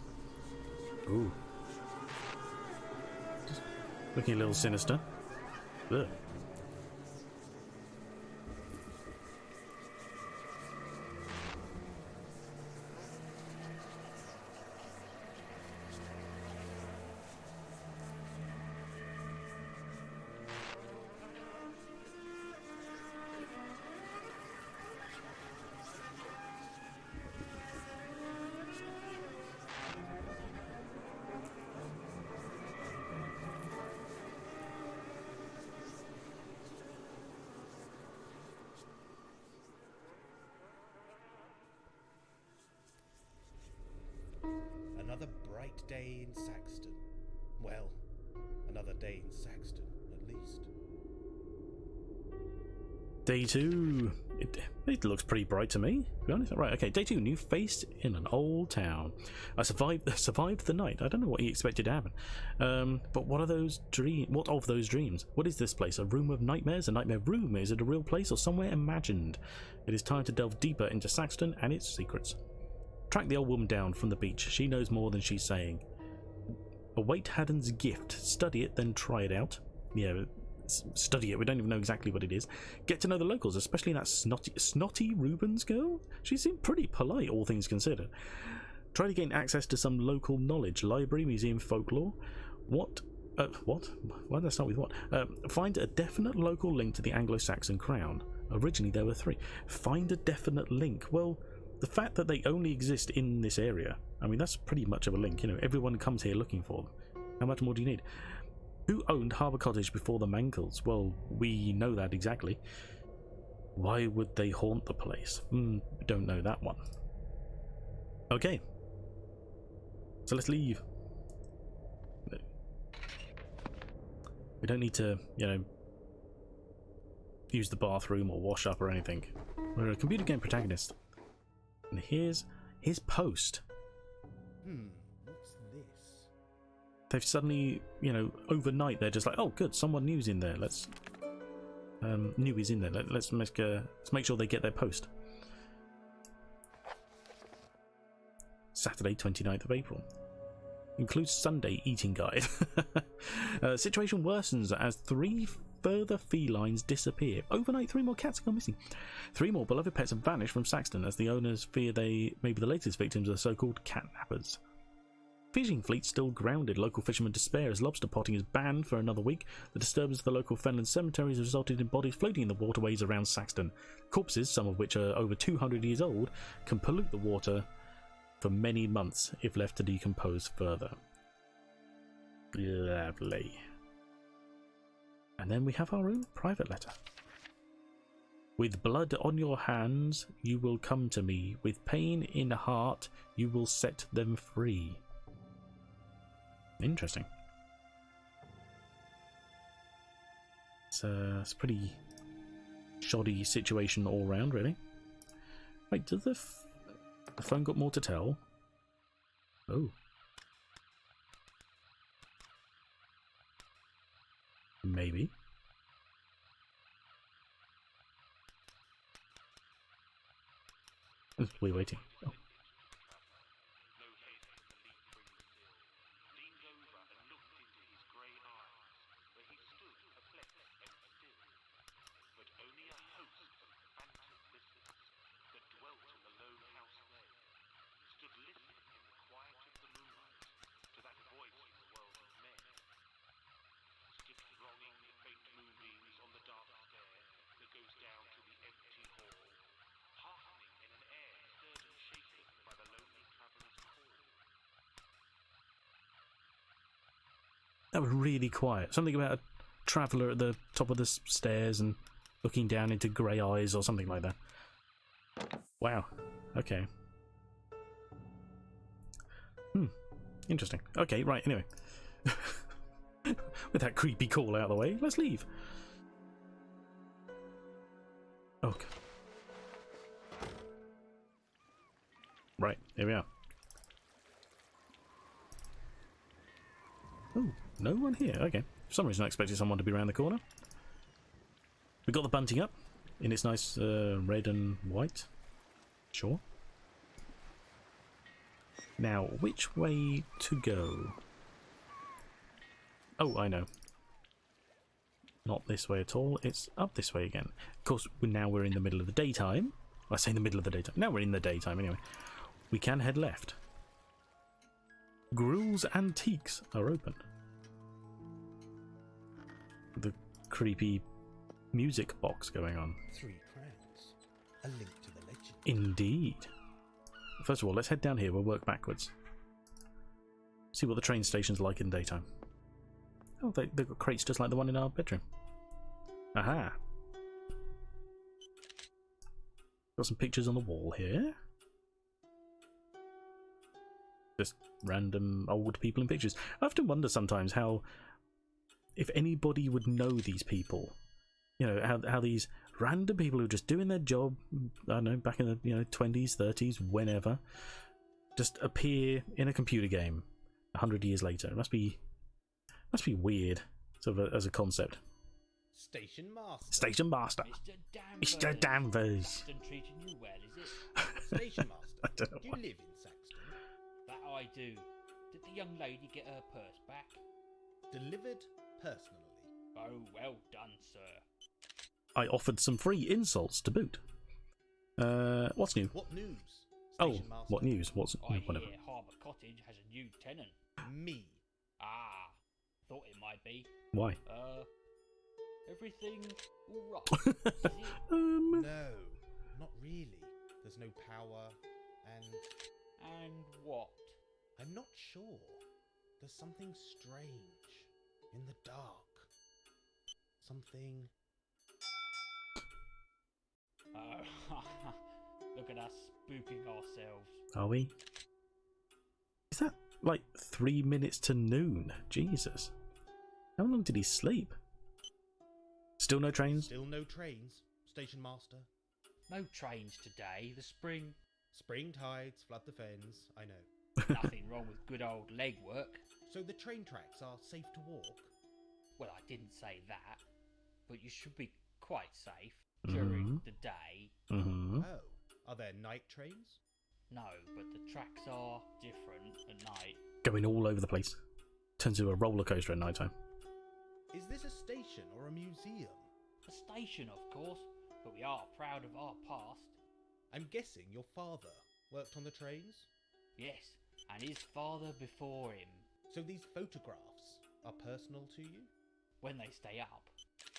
Ooh. Just looking a little sinister. Ugh. Another bright day in Saxton. Well, another day in Saxton, at least. Day 2. It looks pretty bright to me, to be honest. Right, okay, day 2. New face in an old town. I survived the night. I don't know what you expected to happen. But what are those dreams? What of those dreams? What is this place? A room of nightmares? A nightmare room? Is it a real place or somewhere imagined? It is time to delve deeper into Saxton and its secrets. Track the old woman down from the beach. She knows more than she's saying. Await Haddon's gift. Study it, then try it out. Yeah, study it. We don't even know exactly what it is. Get to know the locals, especially that snotty Rubens girl. She seemed pretty polite, all things considered. Try to gain access to some local knowledge. Library, museum, folklore. What? Why did I start with what? Find a definite local link to the Anglo-Saxon crown. Originally there were 3. Find a definite link. Well, the fact that they only exist in this area, I mean, that's pretty much of a link. You know, everyone comes here looking for them. How much more do you need? Who owned Harbour Cottage before the Mankles? Well, we know that exactly. Why would they haunt the place? Don't know that one. Okay. So let's leave. We don't need to, you know, use the bathroom or wash up or anything. We're a computer game protagonist. And here's his post. What's this? They've suddenly, you know, overnight they're just like, oh good, someone new's in there. Let's new is in there. Let's make sure they get their post. Saturday, 29th of April. Includes Sunday eating guide. Situation worsens as 3 further felines disappear. Overnight, 3 more cats have gone missing. 3 more beloved pets have vanished from Saxton as the owners fear they may be the latest victims of so-called catnappers. Fishing fleet still grounded. Local fishermen despair as lobster potting is banned for another week. The disturbance of the local fenland cemeteries has resulted in bodies floating in the waterways around Saxton. Corpses, some of which are over 200 years old, can pollute the water for many months if left to decompose further. Lovely. And then we have our own private letter. With blood on your hands, you will come to me. With pain in heart, you will set them free. Interesting. It's a pretty shoddy situation all round, really. Wait, does the phone got more to tell? Oh. Maybe. We're waiting. Oh. That was really quiet. Something about a traveller at the top of the stairs and looking down into grey eyes or something like that. Wow. Okay. Interesting. Okay, right, anyway. With that creepy call out of the way, let's leave. Okay. Right, here we are. Oh, no one here. Okay. For some reason I expected someone to be around the corner. We got the bunting up in its nice red and white. Sure. Now, which way to go? Oh, I know. Not this way at all. It's up this way again. Of course, now we're in the middle of the daytime. I say in the middle of the daytime. Now we're in the daytime anyway. We can head left. Gruel's Antiques are open. The creepy music box going on. 3 crowns. A link to the legend. Indeed. First of all, let's head down here. We'll work backwards. See what the train station's like in daytime. Oh, they've got crates just like the one in our bedroom. Aha. Got some pictures on the wall here. Just random old people in pictures. I often wonder sometimes how, if anybody would know these people, you know, how these random people who are just doing their job, I don't know, back in the 20s, 30s, whenever, just appear in a computer game 100 years later. It must be weird, sort of as a concept. Station master. Station master. Mr. Danvers. Saxton treating you well, is it? Station master. I don't know Do you why. live in Saxton? That I do. Did the young lady get her purse back? Delivered personally. Oh, well done, sir. I offered some free insults to boot. What's new? What news? Oh, Station master. what news? What's I whatever? hear Harbour Cottage has a new tenant. Me. Ah, thought it might be. Why? Everything all right? Is it? No, not really. There's no power, and And what? I'm not sure. There's something strange. In the dark. Something... Oh, look at us spooking ourselves. Are we? Is that like 3 minutes to noon? Jesus. How long did he sleep? Still no trains? Still no trains, Station Master. No trains today. The spring. Spring tides flood the fens, I know. Nothing wrong with good old legwork. So the train tracks are safe to walk? Well, I didn't say that, but you should be quite safe during the day. Mm-hmm. Oh, are there night trains? No, but the tracks are different at night. Going all over the place. Turns into a roller coaster at night time. Is this a station or a museum? A station, of course, but we are proud of our past. I'm guessing your father worked on the trains? Yes, and his father before him. So these photographs are personal to you? When they stay up,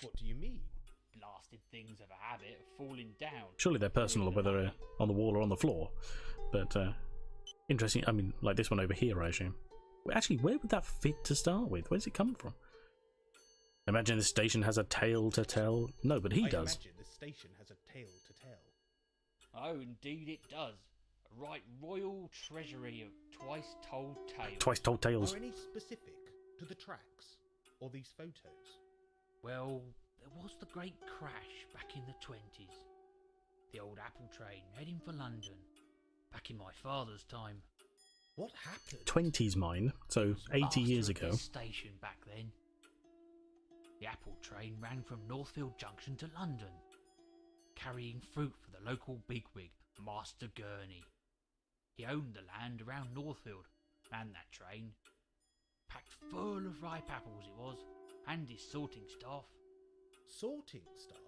What do you mean? blasted things have a habit of falling down. Surely they're personal, during the whether night. on the wall or on the floor. But interesting. I mean, like this one over here, I assume. Well, actually, where would that fit to start with? Where's it come from? Imagine this station has a tale to tell. No, but he I does. imagine this station has a tale to tell. Oh, indeed it does. A right royal treasury of twice told tales. Twice told tales. Are any specific to the tracks or these photos? Well, there was the great crash back in the 20s. The old apple train heading for London. Back in my father's time. What happened? 20s mine, so 80 Master years of ago. this station back then. The apple train ran from Northfield Junction to London, carrying fruit for the local bigwig, Master Gurney. He owned the land around Northfield, ran that train. Packed full of ripe apples it was, and his sorting staff. Sorting staff?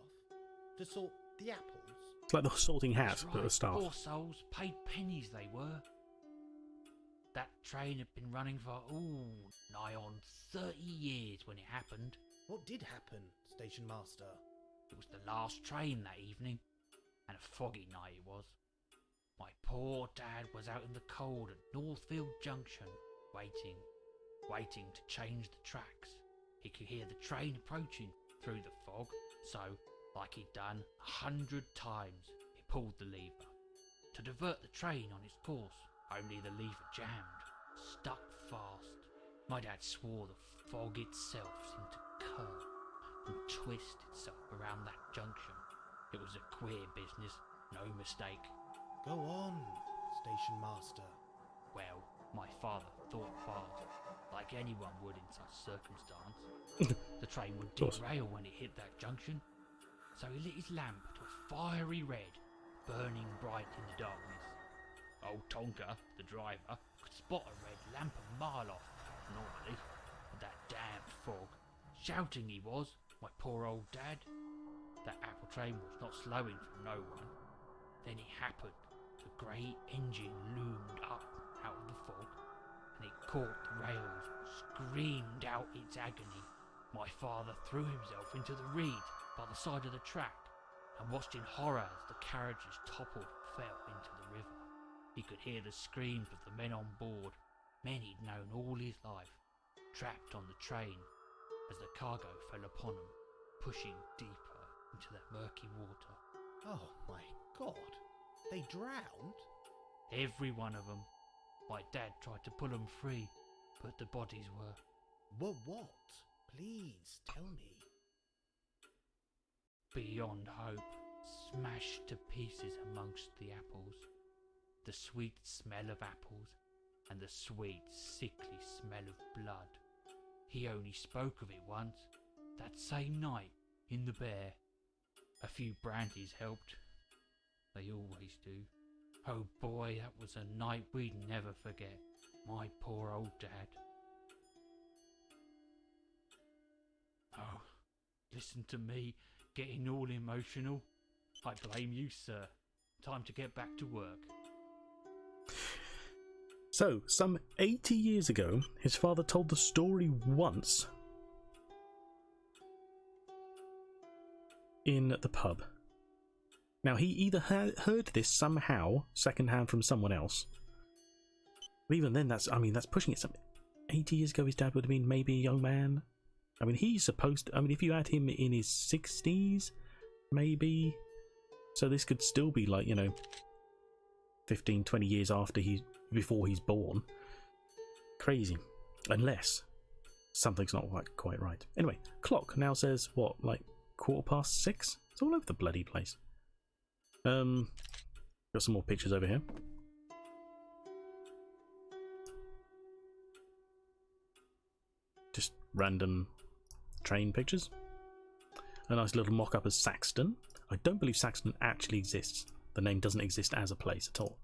To sort the apples? It's like the sorting hat, That's but right, a staff. poor souls, paid pennies they were. That train had been running for, nigh on 30 years when it happened. What did happen, Station Master? It was the last train that evening, and a foggy night it was. My poor dad was out in the cold at Northfield Junction, waiting to change the tracks. He could hear the train approaching through the fog, so, like he'd done 100 times, he pulled the lever to divert the train on its course, only the lever jammed, stuck fast. My dad swore the fog itself seemed to curve and twist itself around that junction. It was a queer business, no mistake. Go on, Station Master. Well, my father thought fast, like anyone would in such circumstance. The train would derail when it hit that junction, so he lit his lamp to a fiery red, burning bright in the darkness. Old Tonka, the driver, could spot a red lamp a mile off, normally, with that damn fog. Shouting he was, my poor old dad. That apple train was not slowing for no one. Then it happened. The grey engine loomed up out of the fog, and it caught the rails and screamed out its agony. My father threw himself into the reeds by the side of the track and watched in horror as the carriages toppled and fell into the river. He could hear the screams of the men on board, men he'd known all his life, trapped on the train as the cargo fell upon them, pushing deeper into that murky water. Oh my God, they drowned? Every one of them. My dad tried to pull them free, but the bodies were Well, what? Please tell me. beyond hope, smashed to pieces amongst the apples. The sweet smell of apples and the sweet, sickly smell of blood. He only spoke of it once, that same night, in the Bear. A few brandies helped. They always do. Oh boy, that was a night we'd never forget. My poor old dad. Oh, listen to me, getting all emotional. I blame you, sir. Time to get back to work. So, some 80 years ago, his father told the story once in the pub. Now, he either heard this somehow, secondhand from someone else. But even then, that's pushing it. Some 80 years ago, his dad would have been maybe a young man, I mean, he's supposed to, I mean, if you had him in his 60s, maybe. So this could still be like, 15, 20 years before he's born. Crazy. Unless something's not quite right. Anyway, clock now says, what, like 6:15? It's all over the bloody place. Got some more pictures over here. Just random train pictures. A nice little mock-up of Saxton. I don't believe Saxton actually exists. The name doesn't exist as a place at all.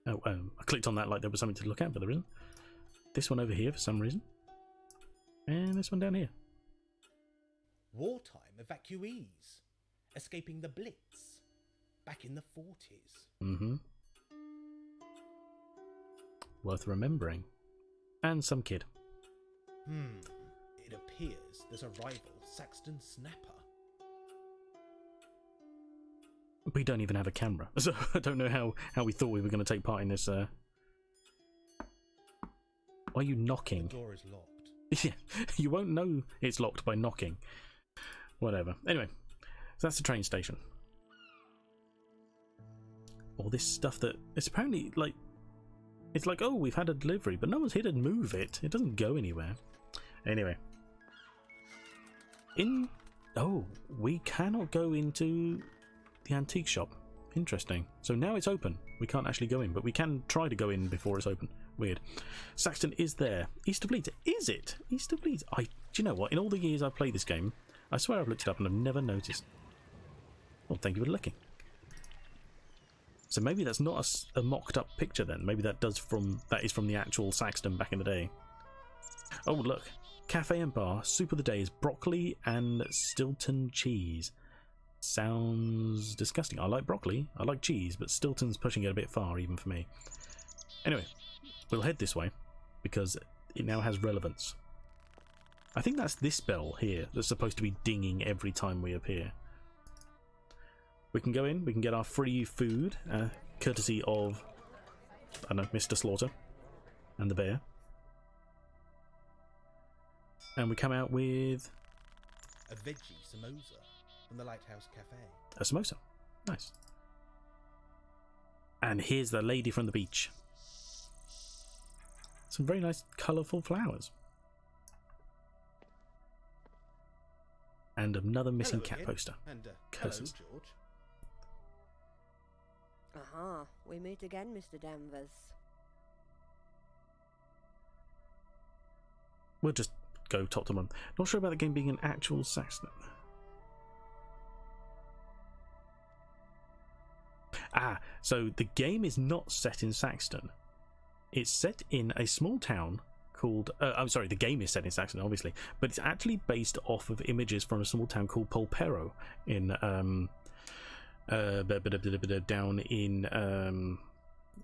Oh, I clicked on that like there was something to look at, but there isn't. This one over here for some reason. And this one down here. Wartime evacuees. Escaping the Blitz. Back in the 40s. Mm-hmm. Worth remembering. And some kid. It appears there's a rival Saxton snapper. We don't even have a camera, so I don't know how we thought we were going to take part in this. Why are you knocking? The door is locked. Yeah, you won't know it's locked by knocking. Whatever. Anyway, so that's the train station. All this stuff that it's apparently like. It's like, oh, we've had a delivery, but no one's here to move it. It doesn't go anywhere. Anyway. Oh, we cannot go into the antique shop. Interesting. So now it's open. We can't actually go in, but we can try to go in before it's open. Weird. Saxton is there. East of Leeds. Is it? East of Leeds. Do you know what? In all the years I've played this game, I swear I've looked it up and I've never noticed. Well, thank you for looking. So maybe that's not a mocked up picture then. Maybe that is from the actual Saxton back in the day. Oh, look. Cafe and bar. Soup of the day is broccoli and Stilton cheese. Sounds disgusting. I like broccoli. I like cheese, but Stilton's pushing it a bit far even for me. Anyway, we'll head this way because it now has relevance. I think that's this bell here that's supposed to be dinging every time we appear. We can go in, we can get our free food, courtesy of, I don't know, Mr. Slaughter and the bear. And we come out with a veggie samosa from the Lighthouse Cafe. A samosa. Nice. And here's the lady from the beach. Some very nice colourful flowers. And another missing Hello cat again. poster. And Curses. hello, George. Aha, we meet again, Mr. Danvers. We'll just go top to bottom. Not sure about the game being an actual Saxton. So the game is not set in Saxton. It's set in a small town called... I'm sorry, the game is set in Saxton, obviously, but it's actually based off of images from a small town called Polperro in... down in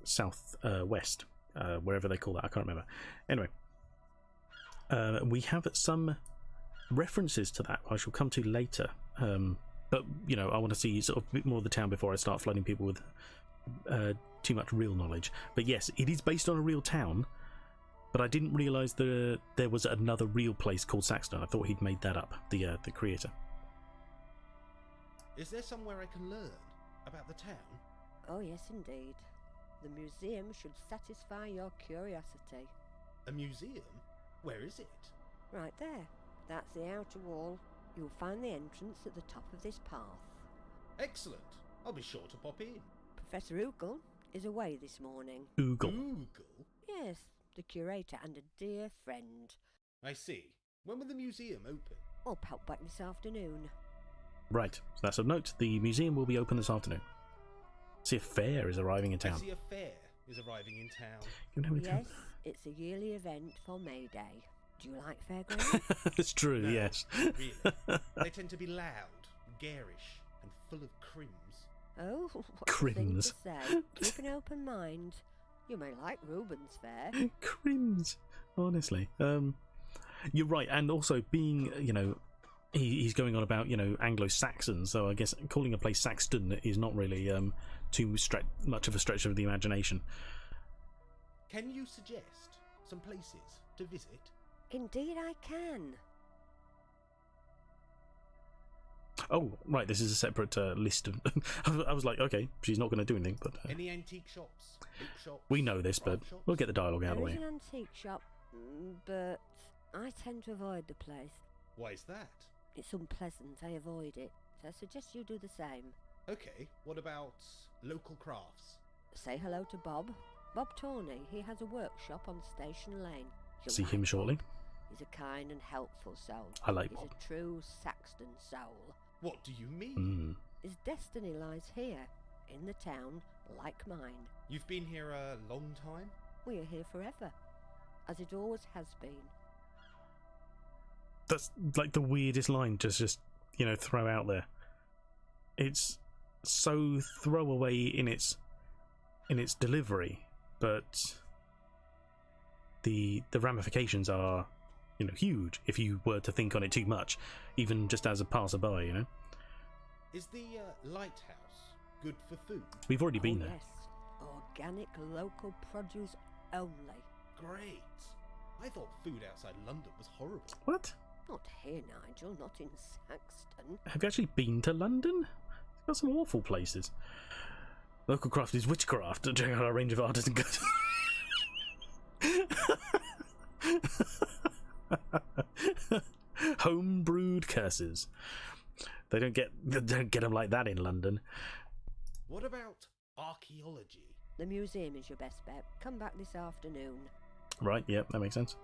south west, wherever they call that, I can't remember. Anyway, we have some references to that I shall come to later, but I want to see sort of a bit more of the town before I start flooding people with too much real knowledge. But yes, it is based on a real town, but I didn't realise that there was another real place called Saxton. I thought he'd made that up, the creator. Is there somewhere I can learn about the town? Oh yes, indeed. The museum should satisfy your curiosity. A museum? Where is it? Right there. That's the outer wall. You'll find the entrance at the top of this path. Excellent. I'll be sure to pop in. Professor Oogle is away this morning. Oogle. Oogle? Yes, the curator and a dear friend. I see. When will the museum open? I'll pop back this afternoon. Right, so that's a note. The museum will be open this afternoon. See, a fair is arriving in town. I see a fair is arriving in town. Yes, it's a yearly event for May Day. Do you like fairgrounds? It's true, No, yes. Really. They tend to be loud, garish, and full of crims. Oh, what Crims. a thing to say. Keep an open mind. You may like Reuben's fair. Crims, honestly. You're right, and also being, he's going on about, Anglo-Saxon, so I guess calling a place Saxton is not really much of a stretch of the imagination. Can you suggest some places to visit? Indeed I can. Oh, right, this is a separate list of... I was like, okay, she's not going to do anything, but... Any antique shops? Bookshops? we know this, but craft shops? we'll get the dialogue out of the There way. is an antique shop, but I tend to avoid the place. Why is that? It's unpleasant, I avoid it. So I suggest you do the same. Okay, what about local crafts? Say hello to Bob. Bob Tawney, he has a workshop on Station Lane. You'll See like him Bob. shortly. He's a kind and helpful soul. I like He's Bob. a true Saxton soul. What do you mean? Mm. His destiny lies here, in the town, like mine. You've been here a long time? We are here forever, as it always has been. That's like the weirdest line to just, you know, throw out there. It's so throwaway in its delivery, but the ramifications are, you know, huge if you were to think on it too much, even just as a passerby, you know. Is the lighthouse good for food? We've already been there. Yes, organic local produce only. Great. I thought food outside London was horrible. What? Not here, Nigel, not in Saxton. Have you actually been to London? It's got some awful places. Local craft is witchcraft. Check out our range of artisan goods. Home brewed curses. They don't get them like that in London. What about archaeology? The museum is your best bet. Come back this afternoon. Right, yep, that makes sense.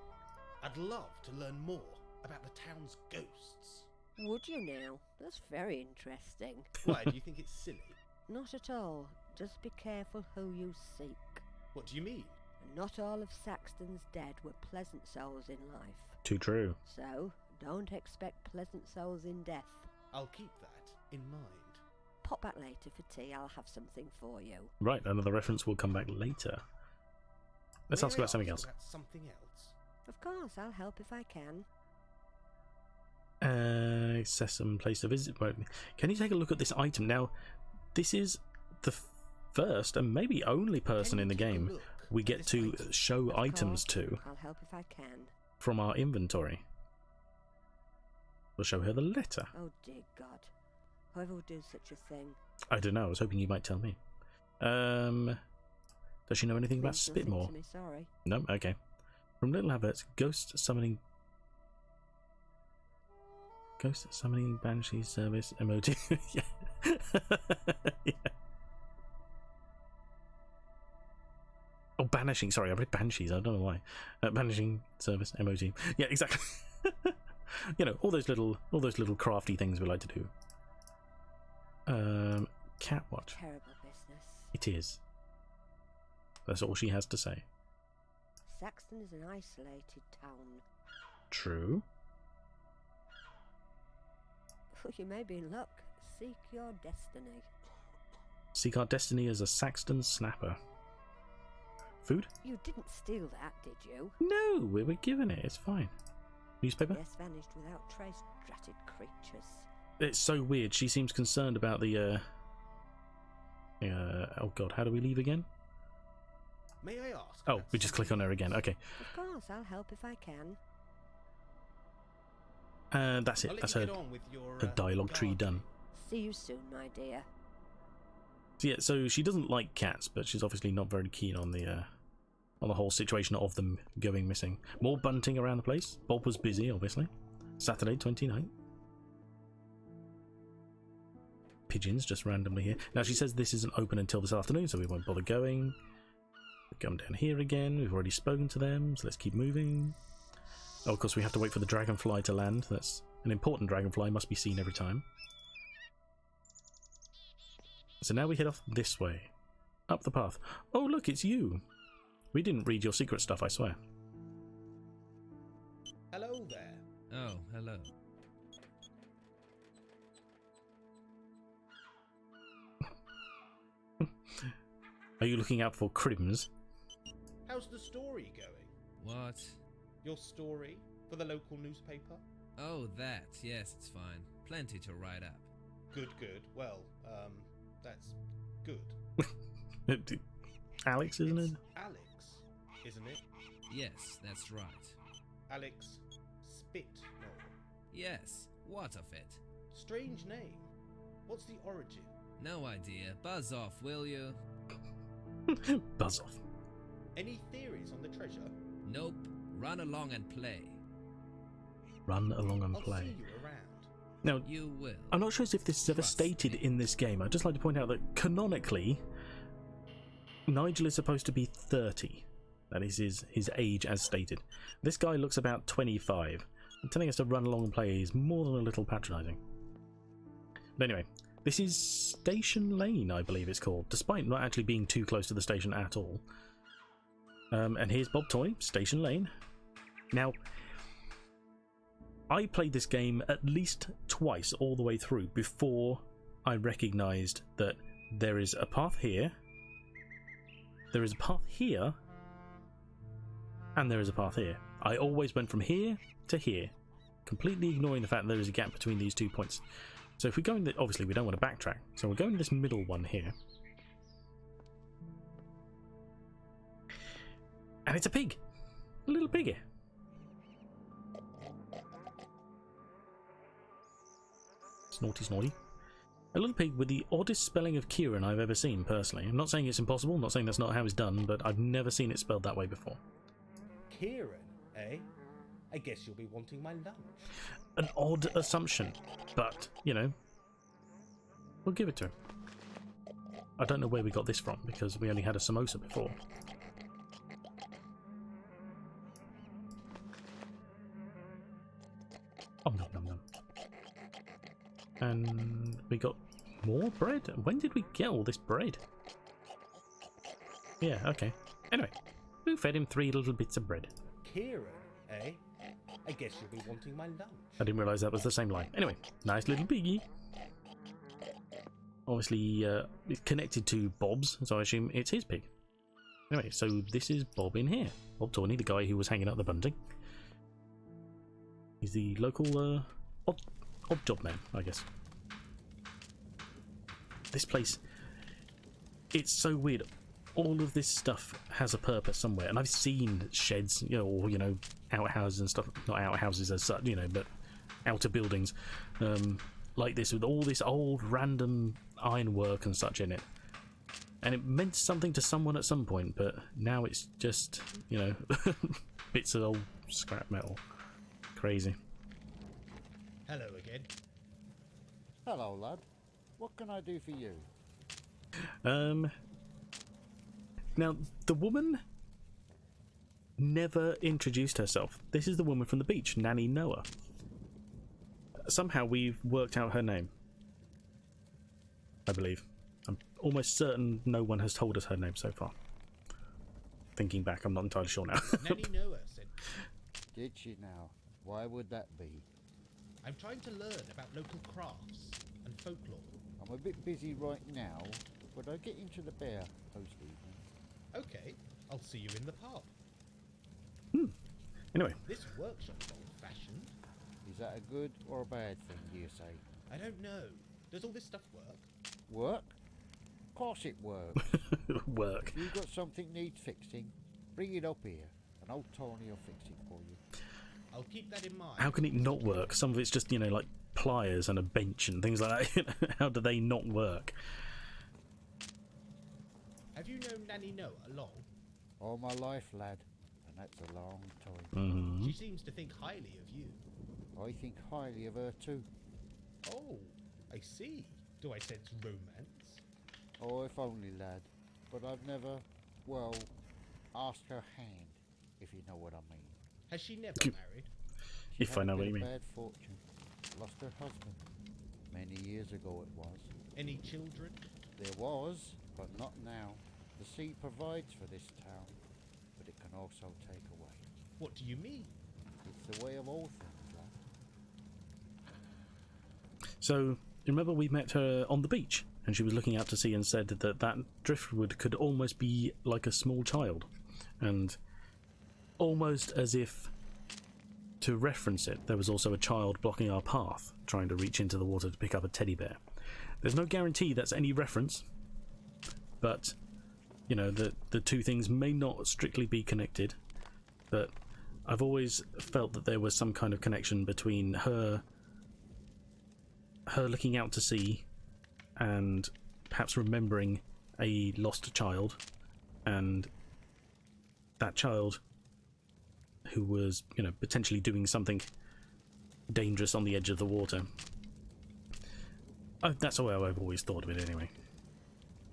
I'd love to learn more about the town's ghosts. Would you now? That's very interesting. Why, do you think it's silly? Not at all. Just be careful who you seek. What do you mean? Not all of Saxton's dead were pleasant souls in life. Too true. So, don't expect pleasant souls in death. I'll keep that in mind. Pop back later for tea, I'll have something for you. Right, another reference will come back later. Let's May ask I about something else. About something else? Of course, I'll help if I can. Sesame place to visit. Right. Can you take a look at this item? Now, this is the first and maybe only person in the game we get to show Of items course, to I'll help if I can. from our inventory. We'll show her the letter. Oh dear God. Whoever would do such a thing. I don't know, I was hoping you might tell me. Does she know anything about Means nothing Spitmore? to me, sorry. No? Okay. From Little Adverts, Ghost Summoning Banshee Service MOT. Yeah. Yeah. Oh, Banishing. Sorry, I read Banshees. I don't know why. Banishing Service MOT. Yeah, exactly. You know, all those little crafty things we like to do. Cat watch. Terrible business. It is. That's all she has to say. Saxton is an isolated town. True. You may be in luck. Seek your destiny. Seek our destiny as a Saxton snapper. Food? You didn't steal that, did you? No, we were given it. It's fine. Newspaper? Yes, vanished without trace, dratted creatures. It's so weird. She seems concerned about the, oh god, how do we leave again? May I ask? Oh, about we just click on her again. Okay. Of course, I'll help if I can. That's I'll it. let That's you her, get on with your, her dialogue tree gardening. done. See you soon, my dear. So yeah, so she doesn't like cats, but she's obviously not very keen on the whole situation of them going missing. More bunting around the place. Bob was busy, obviously. Saturday, 29th. Pigeons just randomly here. Now she says this isn't open until this afternoon, so we won't bother going. We come down here again. We've already spoken to them, so let's keep moving. Oh, of course, we have to wait for the dragonfly to land. That's an important dragonfly, must be seen every time. So now we head off this way. Up the path. Oh, look, it's you. We didn't read your secret stuff, I swear. Hello there. Oh, hello. Are you looking out for crims? How's the story going? What? Your story for the local newspaper? Oh, that. Yes, it's fine. Plenty to write up. Good, good. Well, that's good. Alex, isn't it? It's Alex, isn't it? Yes, that's right. Alex Spitnall. Yes, what of it? Strange name. What's the origin? No idea. Buzz off, will you? Buzz off. Any theories on the treasure? Nope. Run along and play. Run along and I'll play. see you around. Now, You will. I'm not sure if this is ever Trust stated me. in this game. I'd just like to point out that canonically, Nigel is supposed to be 30. That is his age as stated. This guy looks about 25. And telling us to run along and play is more than a little patronising. But anyway, this is Station Lane, I believe it's called, despite not actually being too close to the station at all. And here's Bob Toy, Station Lane. Now, I played this game at least twice all the way through before I recognised that there is a path here, there is a path here, and there is a path here. I always went from here to here, completely ignoring the fact that there is a gap between these 2 points. So if we go in, obviously we don't want to backtrack, so we'll go in this middle one here. And it's a pig, a little piggy. Snorty snorty. A little pig with the oddest spelling of Kieran I've ever seen, personally. I'm not saying it's impossible, I'm not saying that's not how it's done, but I've never seen it spelled that way before. Kieran, eh? I guess you'll be wanting my lunch. An odd assumption, but, you know, we'll give it to him. I don't know where we got this from, because we only had a samosa before. Oh, nom nom nom. And we got more bread? When did we get all this bread? Yeah, okay. Anyway, who fed him 3 little bits of bread? Kieran, eh? I guess you'll be wanting my lunch. I didn't realise that was the same line. Anyway, nice little piggy. Obviously, it's connected to Bob's, so I assume it's his pig. Anyway, so this is Bob in here. Bob Tawney, the guy who was hanging out the bunting. He's the local odd job man, I guess. This place, it's so weird. All of this stuff has a purpose somewhere, and I've seen sheds, you know, or, you know, outhouses and stuff. Not outhouses as such, you know, but outer buildings like this with all this old random ironwork and such in it. And it meant something to someone at some point, but now it's just, you know, bits of old scrap metal. Crazy. Hello again. Hello, lad. What can I do for you? Now, the woman never introduced herself. This is the woman from the beach, Nanny Noah. Somehow we've worked out her name, I believe. I'm almost certain no one has told us her name so far. Thinking back, I'm not entirely sure now. Nanny Noah said, Did she now? Why would that be? I'm trying to learn about local crafts and folklore. I'm a bit busy right now, but I'll get into the bear post evening. Okay, I'll see you in the pub. Anyway, This workshop's old-fashioned. Is that a good or a bad thing, do you say? I don't know. Does all this stuff work? Work? Of course it works. work. If you've got something needs fixing, bring it up here, and old Tony will fix it for you. I'll keep that in mind. How can it not work? Some of it's just, you know, like pliers and a bench and things like that. How do they not work? Have you known Nanny Noah long? All my life, lad, and that's a long time. Mm-hmm. She seems to think highly of you. I think highly of her too. Oh, I see. Do I sense romance? Oh, if only, lad. But I've never, well, asked her hand, if you know what I mean. Has she never Cute. married? She If had I a know what bit you of mean. Bad fortune. Lost her husband. Many years ago it was. Any children? There was, but not now. The sea provides for this town, but it can also take away. What do you mean? It's the way of all things, lad. So, remember we met her on the beach, and she was looking out to sea and said that that driftwood could almost be like a small child, and almost as if to reference it, there was also a child blocking our path, trying to reach into the water to pick up a teddy bear. There's no guarantee that's any reference, but, you know, the two things may not strictly be connected, But I've always felt that there was some kind of connection between her looking out to sea and perhaps remembering a lost child, and that child who was, you know, potentially doing something dangerous on the edge of the water. That's how I've always thought of it anyway.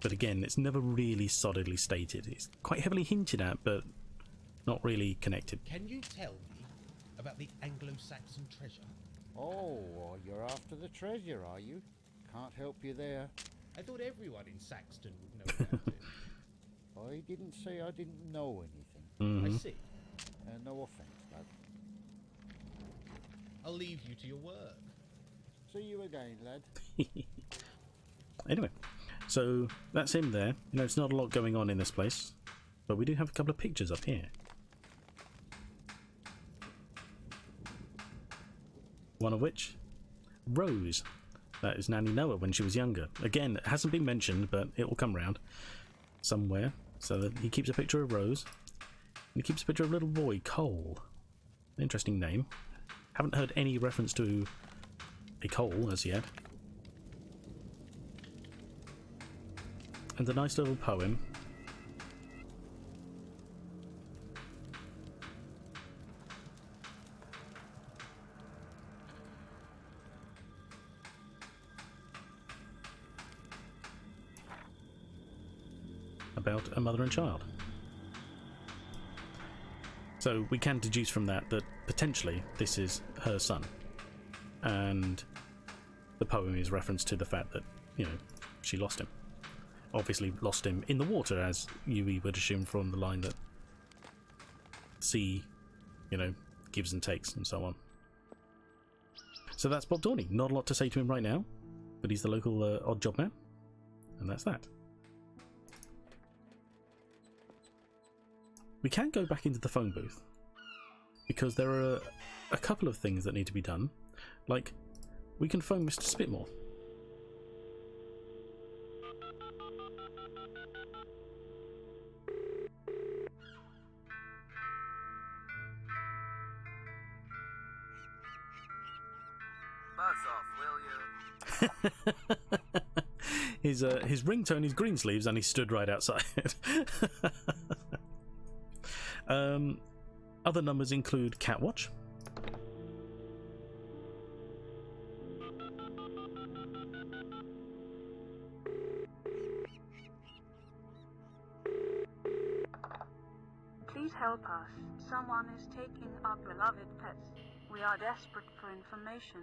But again, it's never really solidly stated. It's quite heavily hinted at, but not really connected. Can you tell me about the Anglo-Saxon treasure? Oh, you're after the treasure, are you? Can't help you there. I thought everyone in Saxton would know about it. I didn't say I didn't know anything. Mm-hmm. I see. No offence, lad. I'll leave you to your work. See you again, lad. Anyway, so that's him there. You know, it's not a lot going on in this place, but we do have a couple of pictures up here. One of which, Rose. That is Nanny Noah when she was younger. Again, it hasn't been mentioned, but it will come round somewhere. So that he keeps a picture of Rose, and he keeps a picture of little boy Cole. Interesting name. Haven't heard any reference to a Cole as yet. And a nice little poem. About a mother and child. So we can deduce from that that potentially this is her son. And the poem is reference to the fact that, you know, she lost him. Obviously lost him in the water, as we would assume from the line that sea, you know, gives and takes and so on. So that's Bob Dorney. Not a lot to say to him right now, but he's the local odd job man. And that's that. We can go back into the phone booth, because there are a couple of things that need to be done. Like, we can phone Mr. Spitmore. Buzz off, will you? His ringtone is Greensleeves, and he stood right outside. Other numbers include Catwatch, Please help us. Someone is taking our beloved pets. We are desperate for information.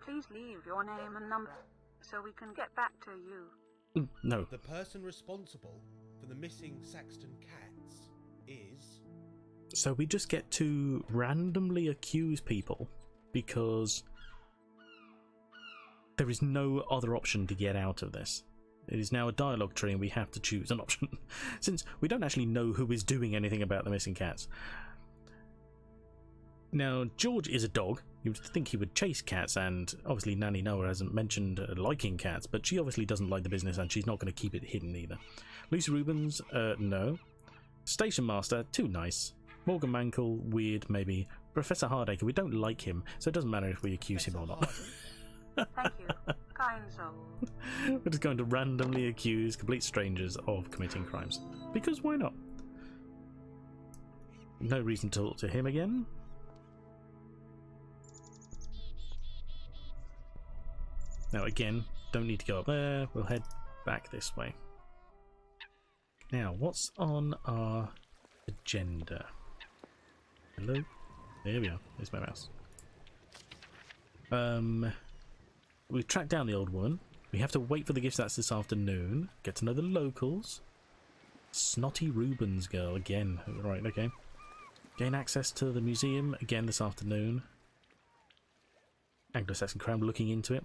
Please leave your name and number so we can get back to you. No. The person responsible for the missing Saxton cats is... So we just get to randomly accuse people because there is no other option to get out of this. It is now a dialogue tree and we have to choose an option, since we don't actually know who is doing anything about the missing cats. Now, George is a dog. You would think he would chase cats, and obviously Nanny Noah hasn't mentioned liking cats, but she obviously doesn't like the business and she's not going to keep it hidden either. Lucy Rubens, no. Station Master, too nice. Morgan Mankle, weird maybe. Professor Hardacre, we don't like him, so it doesn't matter if we accuse him or not. Thank you, kind soul. We're just going to randomly accuse complete strangers of committing crimes. Because why not? No reason to talk to him again. Now again, don't need to go up there, we'll head back this way. Now, what's on our agenda? Hello? There we are, there's my mouse. We've tracked down the old woman. We have to wait for the gift that's this afternoon. Get to know the locals. Snotty Rubens girl again. Right, okay. Gain access to the museum again this afternoon. Anglo-Saxon Crown looking into it.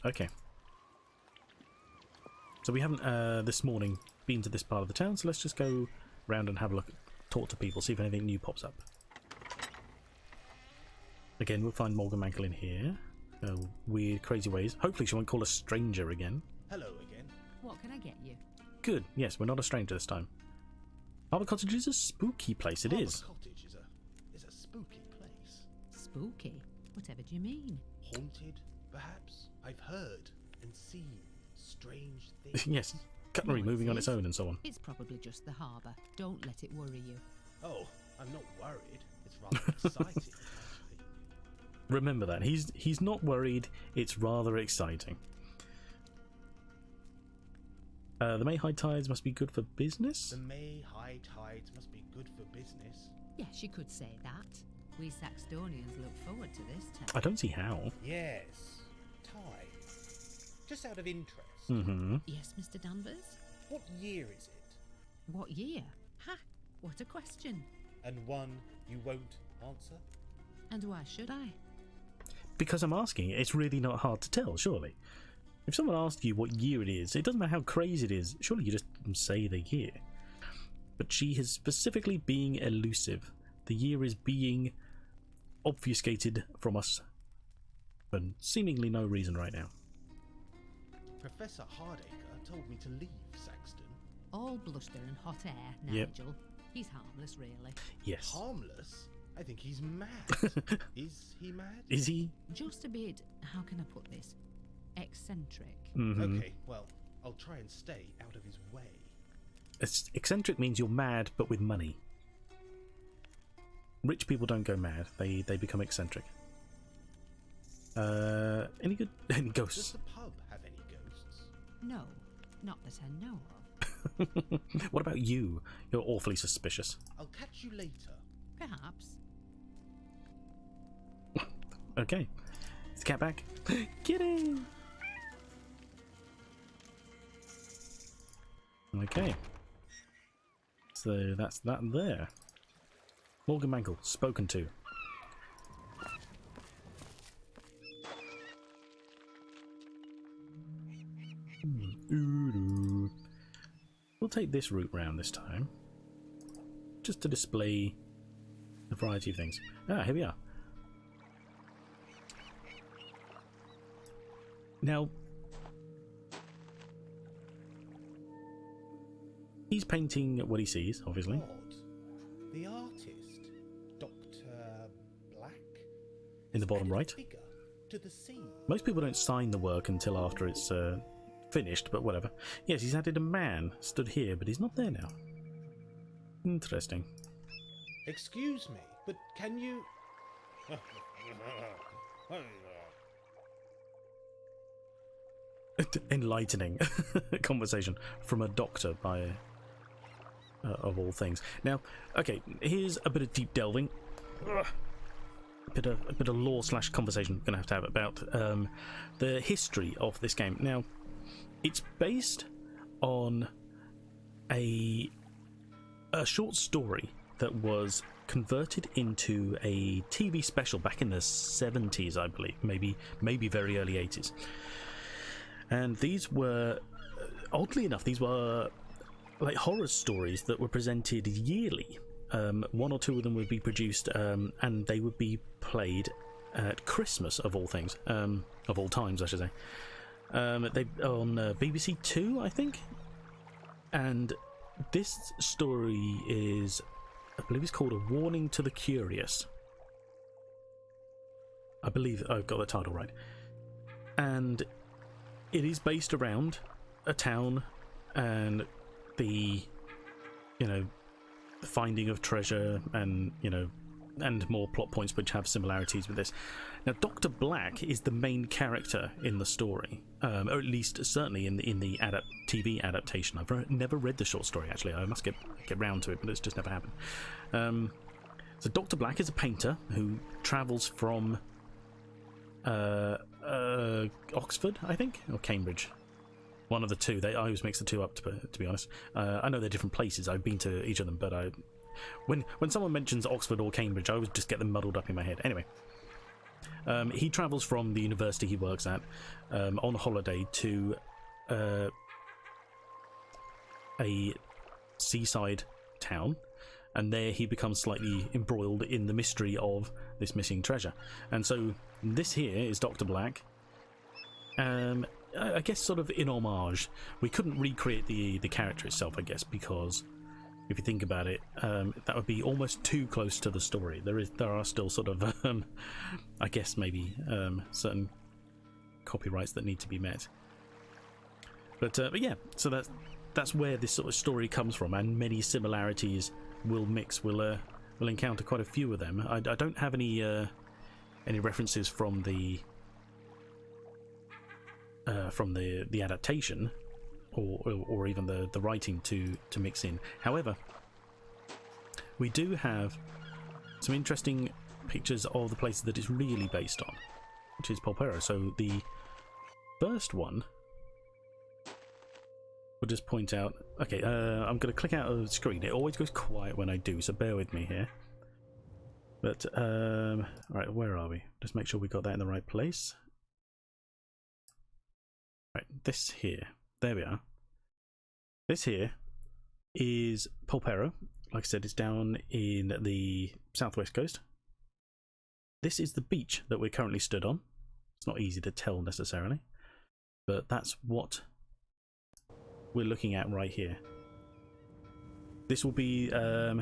Okay. So we haven't this morning been to this part of the town, so let's just go round and have a look, talk to people, see if anything new pops up. Again, we'll find Morgan Mankle in here. Weird, crazy ways. Hopefully she won't call us stranger again. Hello again. What can I get you? Good. Yes, we're not a stranger this time. Harbour Cottage is a spooky place. It is. Harbour Cottage is a spooky place. Spooky? Whatever do you mean? Haunted, perhaps? I've heard and seen strange things. Yes, cutlery moving on its own and so on. It's probably just the harbour. Don't let it worry you. Oh, I'm not worried. It's rather exciting, actually. Remember that. He's not worried. It's rather exciting. The May high tides must be good for business? The May high tides must be good for business. Yes, you could say that. We Saxtonians look forward to this time. I don't see how. Yes, tides. Just out of interest. Mm-hmm. Yes, Mr. Danvers? What year is it? What year? Ha! What a question. And one you won't answer? And why should I? Because I'm asking, it's really not hard to tell, surely. If someone asks you what year it is, it doesn't matter how crazy it is, surely you just say the year. But she is specifically being elusive. The year is being obfuscated from us for seemingly no reason right now. Professor Hardacre told me to leave Saxton. All bluster and hot air, Yep. Nigel. He's harmless, really. Yes. Harmless? I think he's mad. Is he mad? Is he? Just a bit, how can I put this? Eccentric. Mm-hmm. Okay, well, I'll try and stay out of his way. Eccentric means you're mad, but with money. Rich people don't go mad. They become eccentric. Any good ghosts? Does the pub have any ghosts? No, not that I know of. What about you? You're awfully suspicious. I'll catch you later. Perhaps. Okay. Is the cat back? Get in! Okay. So that's that there. Morgan Mangle, spoken to. We'll take this route round this time, just to display a variety of things. Ah, here we are. Now, he's painting what he sees, obviously. Odd. The artist, Dr. Black, In the bottom right. figure to the scene. Most people don't sign the work until after it's finished, but whatever. Yes, he's added a man stood here, but he's not there now. Interesting. Excuse me, but can you... Enlightening conversation from a doctor by of all things. Now, okay, here's a bit of deep delving. A bit of lore / conversation we're gonna have about the history of this game. Now, it's based on a short story that was converted into a TV special back in the 70s, I believe, maybe very early 80s. And these were, oddly enough, these were like horror stories that were presented yearly. One or two of them would be produced, and they would be played at Christmas, of all things, of all times, I should say. They on BBC Two, I think. And this story is, I believe, it's called A Warning to the Curious. I believe I've got the title right. And it is based around a town and the finding of treasure and, and more plot points which have similarities with this. Now, Dr. Black is the main character in the story, or at least certainly in the TV adaptation. I've never read the short story, actually. I must get round to it, but it's just never happened. So Dr. Black is a painter who travels from Oxford, I think, or Cambridge. One of the two. I always mix the two up, to be honest. I know they're different places. I've been to each of them, but when someone mentions Oxford or Cambridge, I always just get them muddled up in my head. Anyway, he travels from the university he works at on holiday to a seaside town, and there he becomes slightly embroiled in the mystery of this missing treasure. And so this here is Dr. Black. I guess sort of in homage. We couldn't recreate the character itself, I guess, because if you think about it, that would be almost too close to the story. There are still sort of, I guess maybe certain copyrights that need to be met. But yeah, so that's where this sort of story comes from, and many similarities will mix. We'll encounter quite a few of them. I don't have any references from the adaptation, or even the writing to mix in. However, we do have some interesting pictures of the places that it's really based on, which is Polperro. So the first one, we'll just point out. Okay, I'm going to click out of the screen. It always goes quiet when I do, so bear with me here. But right, where are we? Just make sure we got that in the right place. Right, this here. There we are. This here is Polperro. Like I said, it's down in the southwest coast. This is the beach that we're currently stood on. It's not easy to tell necessarily, but that's what we're looking at right here. This will be I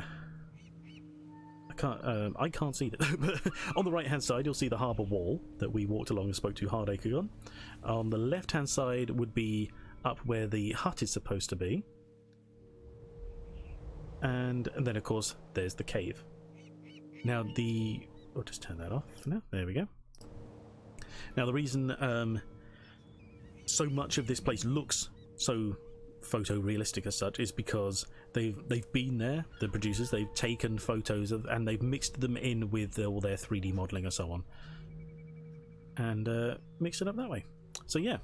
can't see that, but on the right hand side you'll see the harbour wall that we walked along and spoke to Hardacre on. On the left hand side would be up where the hut is supposed to be, and then of course there's the cave. Now I'll just turn that off for now. There we go. Now the reason so much of this place looks so photorealistic as such is because they've been there, the producers, they've taken photos of, and they've mixed them in with all their 3D modelling and so on, and mixed it up that way. So yeah,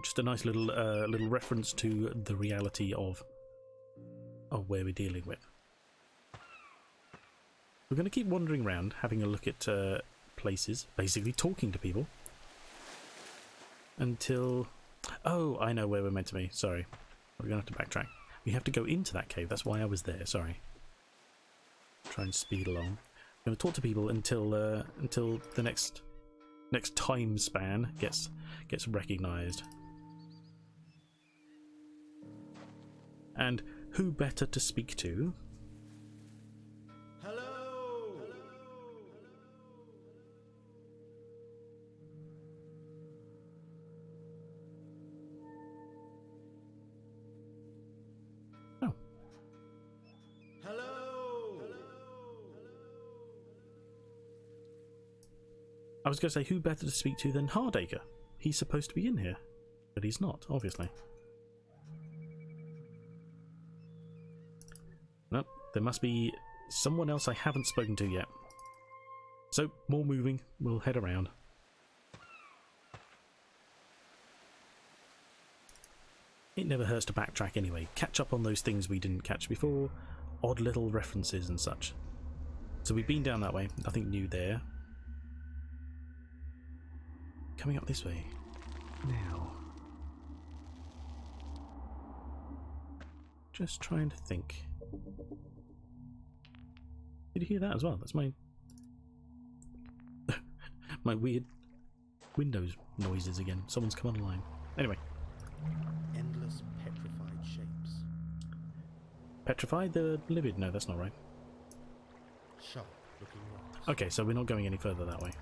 just a nice little reference to the reality of where we're dealing with. We're going to keep wandering around, having a look at places, basically talking to people, until... Oh, I know where we're meant to be. Sorry. We're going to have to backtrack. We have to go into that cave. That's why I was there. Sorry. Try and speed along. I'm going to talk to people until the next time span gets recognised. And who better to speak to? I was going to say, who better to speak to than Hardacre? He's supposed to be in here, but he's not, obviously. Nope, there must be someone else I haven't spoken to yet. So, more moving, we'll head around. It never hurts to backtrack anyway, catch up on those things we didn't catch before, odd little references and such. So we've been down that way, nothing new there. Coming up this way now. Just trying to think. Did you hear that as well? That's my my weird Windows noises again. Someone's come online. Anyway. Endless petrified shapes. Petrified? The livid? No, that's not right. Sharp looking rocks. Okay, so we're not going any further that way.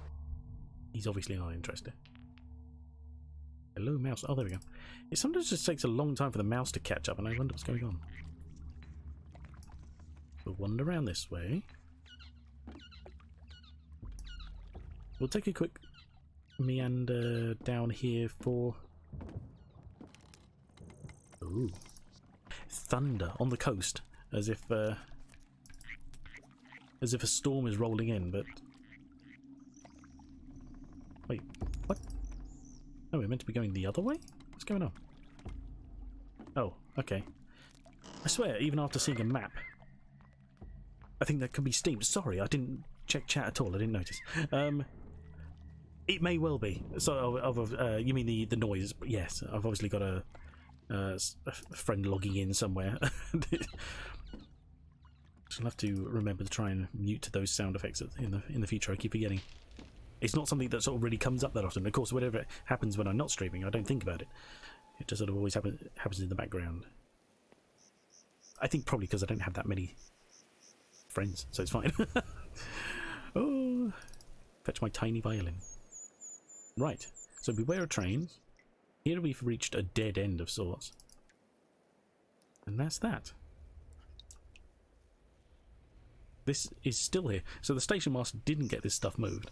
He's obviously not interested. Hello, mouse. Oh, there we go. It sometimes just takes a long time for the mouse to catch up, and I wonder what's going on. We'll wander around this way. We'll take a quick meander down here for... Ooh. Thunder on the coast, as if a storm is rolling in, but... Wait, what? Oh, we're meant to be going the other way? What's going on? Oh, okay. I swear, even after seeing a map, I think that could be steam. Sorry, I didn't check chat at all. I didn't notice. It may well be. So, you mean the noise? Yes, I've obviously got a friend logging in somewhere. I'll have to remember to try and mute those sound effects in the future. I keep forgetting. It's not something that sort of really comes up that often. Of course, whatever happens when I'm not streaming, I don't think about it. It just sort of always happens in the background. I think probably because I don't have that many friends, so it's fine. Oh, fetch my tiny violin. Right, so beware of trains. Here we've reached a dead end of sorts. And that's that. This is still here. So the station master didn't get this stuff moved.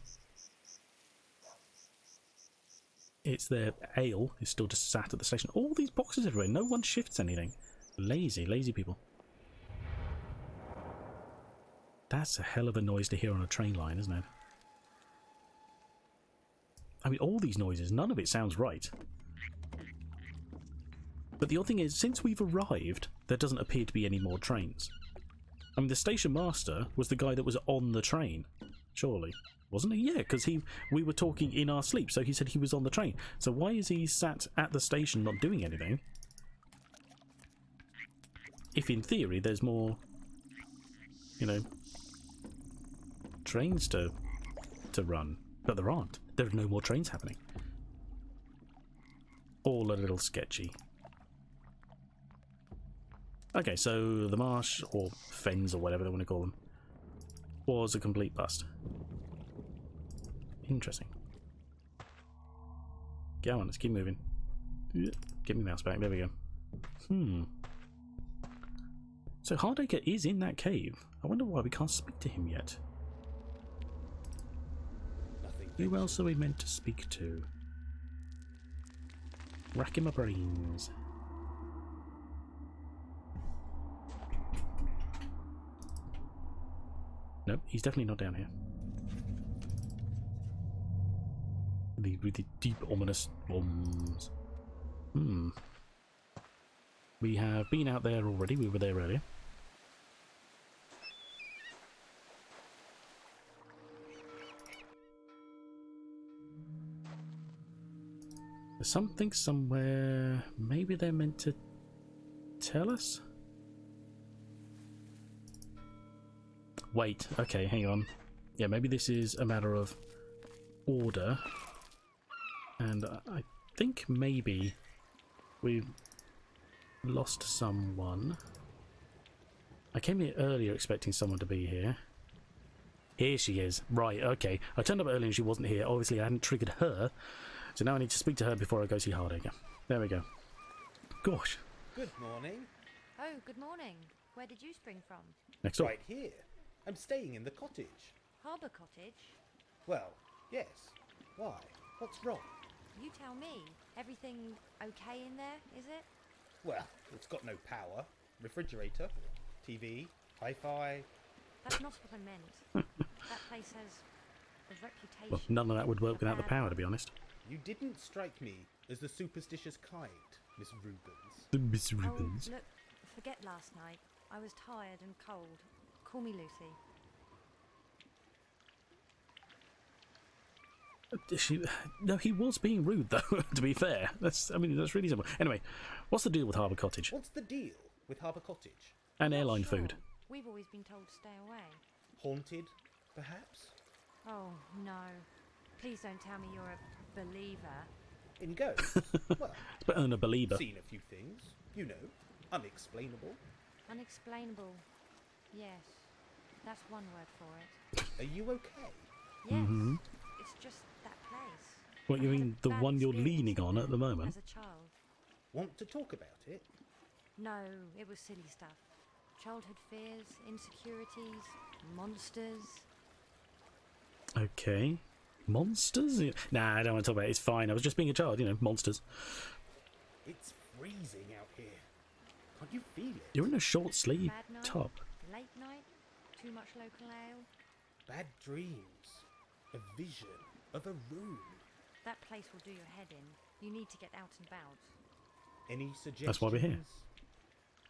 It's their ale is still just sat at the station. All these boxes everywhere. No one shifts anything. Lazy people. That's a hell of a noise to hear on a train line, isn't it? I mean, all these noises, none of it sounds right. But the odd thing is, since we've arrived, there doesn't appear to be any more trains. I mean, the station master was the guy that was on the train, surely. Wasn't he? Yeah, because we were talking in our sleep, so he said he was on the train. So why is he sat at the station not doing anything? If in theory there's more, you know, trains to run. But there aren't. There are no more trains happening. All a little sketchy. Okay, so the marsh, or fens, or whatever they want to call them, was a complete bust. Interesting. Go on, let's keep moving. Get my mouse back, there we go. So Hardacre is in that cave. I wonder why we can't speak to him yet. Who else are we meant to speak to? Racking my brains. Nope, he's definitely not down here. The really deep, ominous bombs. We have been out there already. We were there earlier. There's something somewhere. Maybe they're meant to tell us? Wait, okay, hang on. Yeah, maybe this is a matter of order. And I think maybe we've lost someone. I came here earlier expecting someone to be here. Here she is. Right, okay. I turned up earlier and she wasn't here. Obviously, I hadn't triggered her. So now I need to speak to her before I go see Hardacre. There we go. Gosh. Good morning. Oh, good morning. Where did you spring from? Next door. Right here. I'm staying in the cottage. Harbour Cottage? Well, yes. Why? What's wrong? You tell me. Everything okay in there, is it? Well, it's got no power. Refrigerator, TV, hi-fi. That's not what I meant. That place has a reputation. Well, none of that would work without the power, to be honest. You didn't strike me as the superstitious kind, Miss Rubens. The Miss Rubens. Oh, look, forget last night. I was tired and cold. Call me Lucy. No, he was being rude, though, to be fair. That's really simple. Anyway, what's the deal with Harbour Cottage? What's the deal with Harbour Cottage? And airline Sure. food. We've always been told to stay away. Haunted, perhaps? Oh, no. Please don't tell me you're a believer. In go. Well, It's better than a believer. seen a few things. You know, unexplainable. Unexplainable. Yes. That's one word for it. Are you okay? Yes. It's just that place. What, you I had mean a the bad one you're experience leaning on at the moment? As a child. Want to talk about it? No, it was silly stuff. Childhood fears, insecurities, monsters. Okay. Monsters? Nah, I don't want to talk about it. It's fine. I was just being a child, you know, monsters. It's freezing out here. Can't you feel it? You're in a short sleeve Bad night, top. late night, too much local ale. Bad dreams. A vision of a room. That place will do your head in. You need to get out and about. Any suggestions? That's why we're here.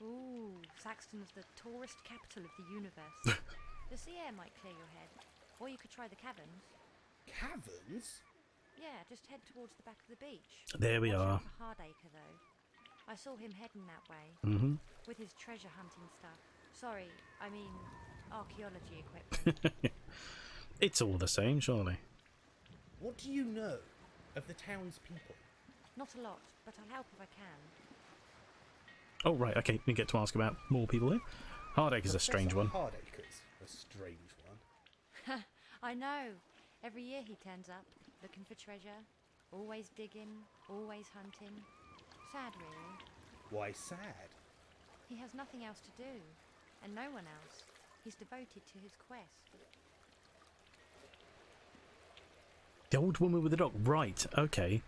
Ooh, Saxton's the tourist capital of the universe. The sea air might clear your head. Or you could try the caverns. Caverns? Yeah, just head towards the back of the beach. There we Watch are. out for Hardacre, though. I saw him heading that way. With his treasure hunting stuff. Sorry, I mean archaeology equipment. It's all the same, surely. What do you know of the townspeople? Not a lot, but I'll help if I can. Oh, right, okay, we get to ask about more people here. Hardacre's a strange one. Hardacre's a strange one. I know. Every year he turns up, looking for treasure. Always digging, always hunting. Sad, really. Why sad? He has nothing else to do, and no one else. He's devoted to his quest. The old woman with the dog. Right, okay.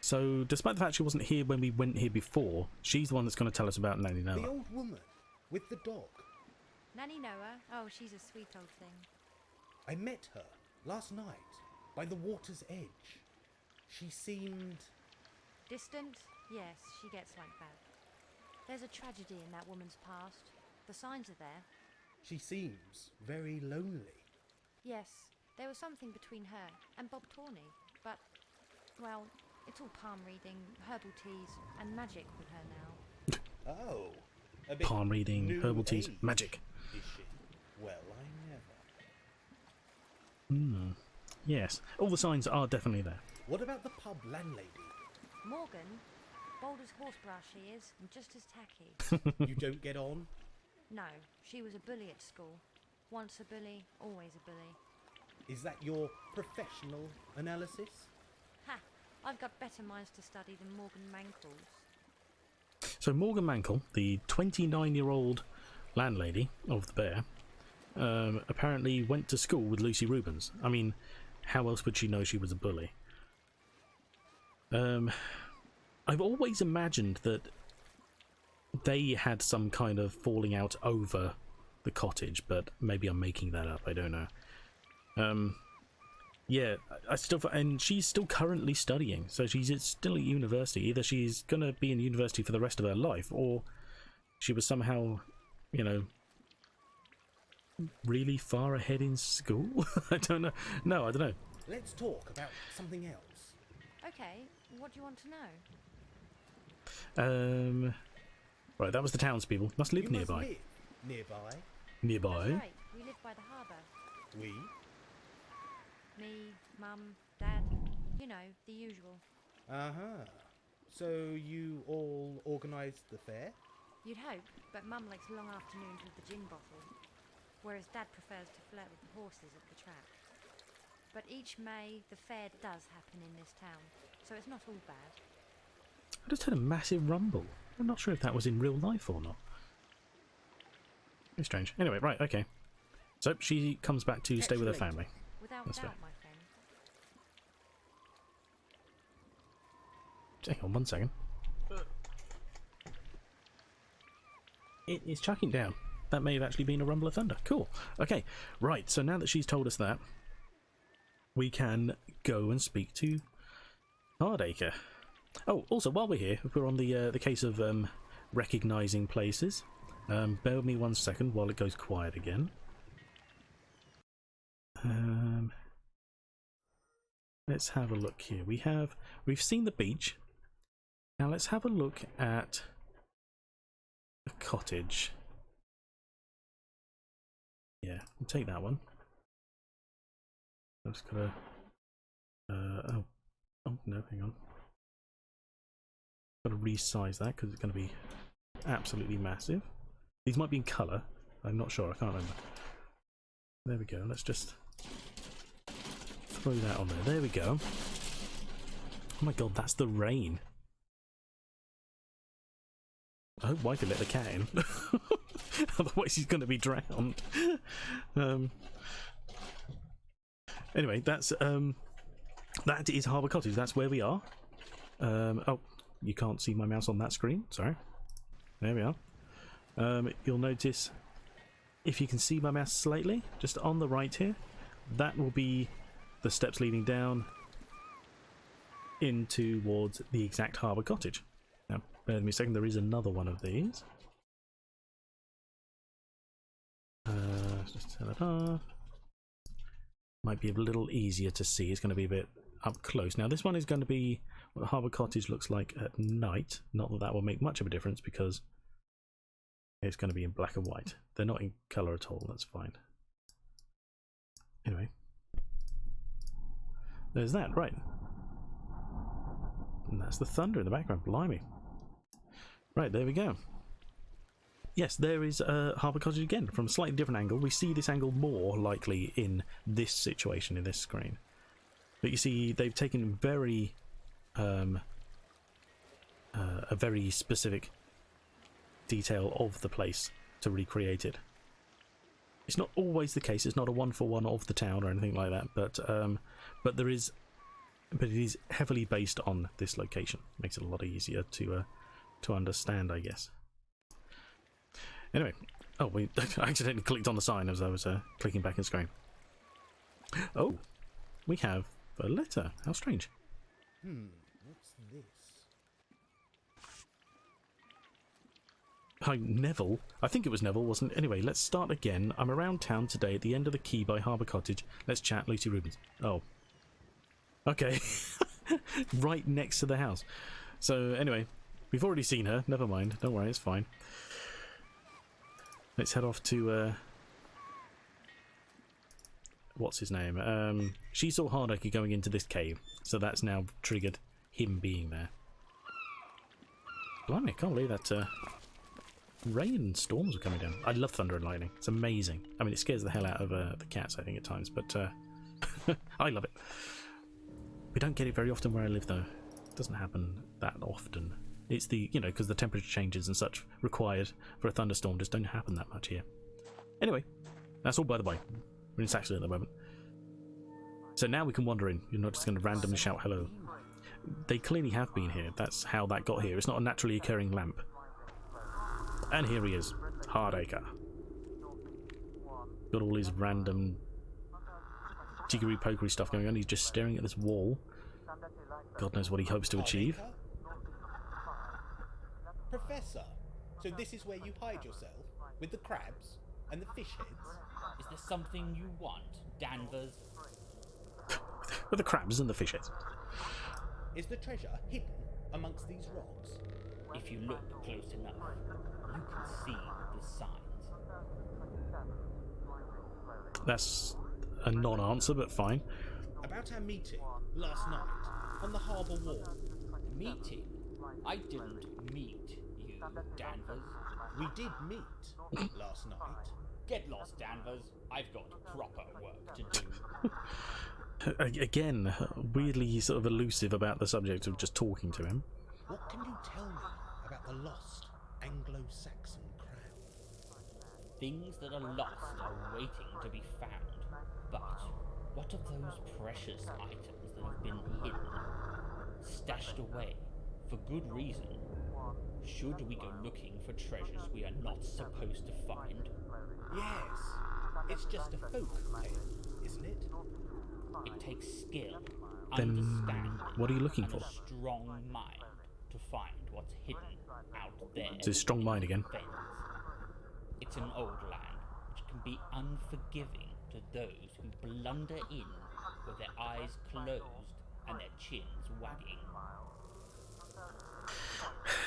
So, despite the fact she wasn't here when we went here before, she's the one that's going to tell us about Nanny Noah. The old woman with the dog. Nanny Noah? Oh, she's a sweet old thing. I met her last night by the water's edge. She seemed... Distant? Yes, she gets like that. There's a tragedy in that woman's past. The signs are there. She seems very lonely. Yes, there was something between her and Bob Tawney, but, well, it's all palm reading, herbal teas, and magic with her now. Oh, a bit palm reading, new herbal teas, age, magic. Is she? Well, I never. Yes, all the signs are definitely there. What about the pub landlady? Morgan? Bold as horsebrush she is, and just as tacky. You don't get on? No, she was a bully at school. Once a bully, always a bully. Is that your professional analysis? Ha! I've got better minds to study than Morgan Mankell's. So Morgan Mankell, the 29-year-old landlady of the Bear, apparently went to school with Lucy Rubens. I mean, how else would she know she was a bully? I've always imagined that they had some kind of falling out over the cottage, but maybe I'm making that up, I don't know. Yeah, I still, and she's still currently studying, so she's still at university. Either she's going to be in university for the rest of her life, or she was somehow, you know, really far ahead in school. I don't know. No, I don't know. Let's talk about something else. Okay, what do you want to know? Right, that was the townspeople. Must live You nearby. Must live nearby. Nearby. That's right, we live by the harbour. We? Me, Mum, Dad, you know, the usual. Uh-huh. So you all organised the fair? You'd hope, but Mum likes long afternoons with the gin bottle, whereas Dad prefers to flirt with the horses at the track. But each May, the fair does happen in this town, so it's not all bad. I just heard a massive rumble. I'm not sure if that was in real life or not. Very strange. Anyway, right, okay. So she comes back to stay with her family. Without That's doubt, fair. my friend. Hang on 1 second. It is chucking down. That may have actually been a rumble of thunder. Cool. Okay, right, so now that she's told us that, we can go and speak to Hardacre. Oh, also, while we're here, if we're on the case of recognising places, bear with me 1 second while it goes quiet again. Let's have a look here. We've seen the beach. Now let's have a look at the cottage. Yeah, we'll take that one. I'm just gonna. Oh no, hang on. Got to resize that because it's going to be absolutely massive. These might be in colour. I'm not sure. I can't remember. There we go. Let's just throw that on there. There we go. Oh my god, that's the rain. I hope Wifey let the cat in. Otherwise he's going to be drowned. Anyway, that is Harbour Cottage. That's where we are. Oh, you can't see my mouse on that screen. Sorry. There we are. You'll notice, if you can see my mouse slightly, just on the right here, that will be the steps leading down in towards the exact Harbour Cottage. Now, bear with me a second, there is another one of these. Let's just turn it off. Might be a little easier to see, it's going to be a bit up close. Now, this one is going to be what Harbour Cottage looks like at night. Not that that will make much of a difference because it's going to be in black and white. They're not in colour at all, that's fine. Anyway. There's that, right. And that's the thunder in the background. Blimey. Right, there we go. Yes, there is Harbour Cottage again, from a slightly different angle. We see this angle more likely in this situation, in this screen. But you see, they've taken very... a very specific detail of the place to recreate it. It's not always the case. It's not a one-for-one of the town or anything like that. But it is heavily based on this location. Makes it a lot easier to understand, I guess. Anyway, oh, I accidentally clicked on the sign as I was clicking back in screen. Oh, we have a letter. How strange. What's this? Hi, Neville. I think it was Neville, wasn't it? Anyway, let's start again. I'm around town today at the end of the quay by Harbour Cottage. Let's chat, Lucy Rubens. Oh. Okay. Right next to the house. So, anyway, we've already seen her. Never mind. Don't worry, it's fine. Let's head off to... what's his name? She saw Hardacre going into this cave, so that's now triggered him being there. Blimey, I can't believe that rain and storms are coming down. I love thunder and lightning. It's amazing. I mean, it scares the hell out of the cats, I think, at times, but I love it. We don't get it very often where I live, though. It doesn't happen that often. It's the, you know, because the temperature changes and such required for a thunderstorm just don't happen that much here. Anyway, that's all by the way. We're in Saxton at the moment. So now we can wander in. You're not just going to randomly shout hello. They clearly have been here. That's how that got here. It's not a naturally occurring lamp. And here he is, Hardacre. Got all his random jiggery-pokery stuff going on. He's just staring at this wall. God knows what he hopes to achieve. Professor, so this is where you hide yourself? With the crabs and the fish heads? Is there something you want, Danvers? With the crabs and the fish heads. Is the treasure hidden amongst these rocks? If you look close enough, you can see the signs. That's a non-answer, but fine. About our meeting last night on the harbour wall. Meeting? I didn't meet you, Danvers. We did meet last night. Get lost, Danvers. I've got proper work to do. Again, weirdly sort of elusive about the subject of just talking to him. What can you tell me about the lost Anglo-Saxon crown? Things that are lost are waiting to be found. But what of those precious items that have been hidden, stashed away, for good reason? Should we go looking for treasures we are not supposed to find? Yes, it's just a folk tale, isn't it? It takes skill, Then understanding, what are you looking and for? a strong mind to find what's hidden out there. It's his strong mind again. Fens. It's an old land which can be unforgiving to those who blunder in with their eyes closed and their chins wagging.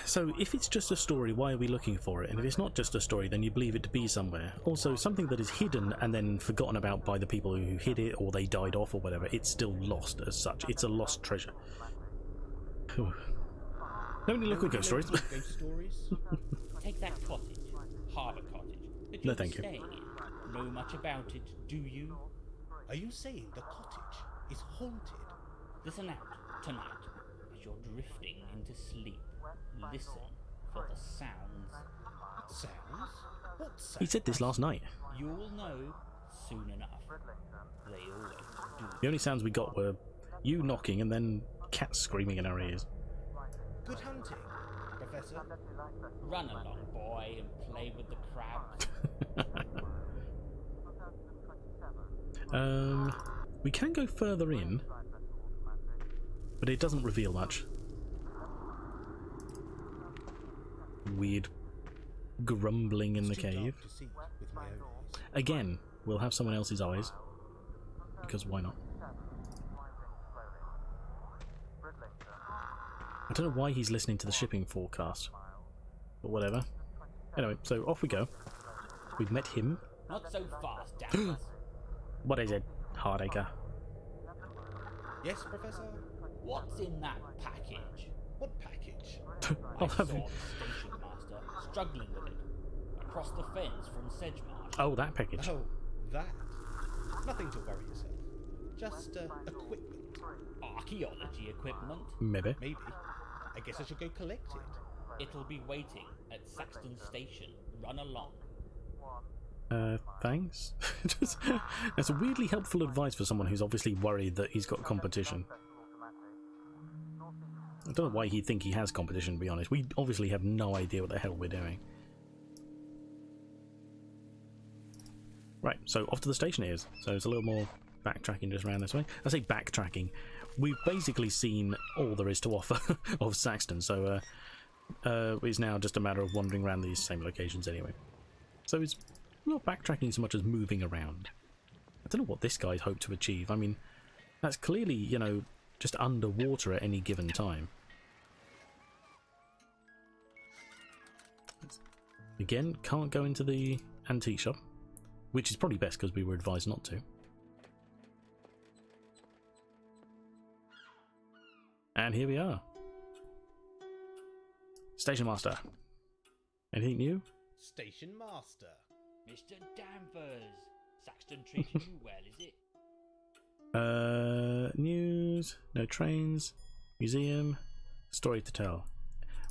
So, if it's just a story, why are we looking for it? And if it's not just a story, then you believe it to be somewhere. Also, something that is hidden and then forgotten about by the people who hid it, or they died off, or whatever, it's still lost as such. It's a lost treasure. Nobody look at ghost stories. Ghost stories? Take that cottage, Harbour Cottage, that No, you're thank you. staying in. Know much about it, do you? Are you saying the cottage is haunted? Listen out tonight as you're drifting into sleep. Listen for the sounds. Sounds? What sounds? He said this last night. You'll know soon enough. They always do. The only sounds we got were you knocking and then cats screaming in our ears. Good hunting, Professor. Run along, boy, and play with the crabs. We can go further in, but it doesn't reveal much. Weird grumbling in the It's too dark cave. to see with my own eyes. Again, we'll have someone else's eyes, because why not? I don't know why he's listening to the shipping forecast, but whatever. Anyway, so off we go. We've met him. Not so fast, Danvers. What is it, Hardacre? Yes, Professor? What's in that package? What package? I'll I have saw the station master struggling with it across the fence from Sedgemarsh. Oh, that package. Oh, that. Nothing to worry yourself. Just equipment. Archaeology equipment. Maybe. Maybe. I guess I should go collect it. It'll be waiting at Saxton Station. Run along. Thanks. That's weirdly helpful advice for someone who's obviously worried that he's got competition. I don't know why he'd think he has competition, to be honest. We obviously have no idea what the hell we're doing. Right, so off to the station it is. So it's a little more backtracking just around this way. I say backtracking. We've basically seen all there is to offer of Saxton, so it's now just a matter of wandering around these same locations anyway. So it's not backtracking so much as moving around. I don't know what this guy's hoped to achieve. I mean, that's clearly, you know, just underwater at any given time. Again, can't go into the antique shop, which is probably best because we were advised not to. And here we are. Station Master. Anything new? Station Master. Mr. Danvers. Saxton treating you well, is it? News, no trains, museum, story to tell.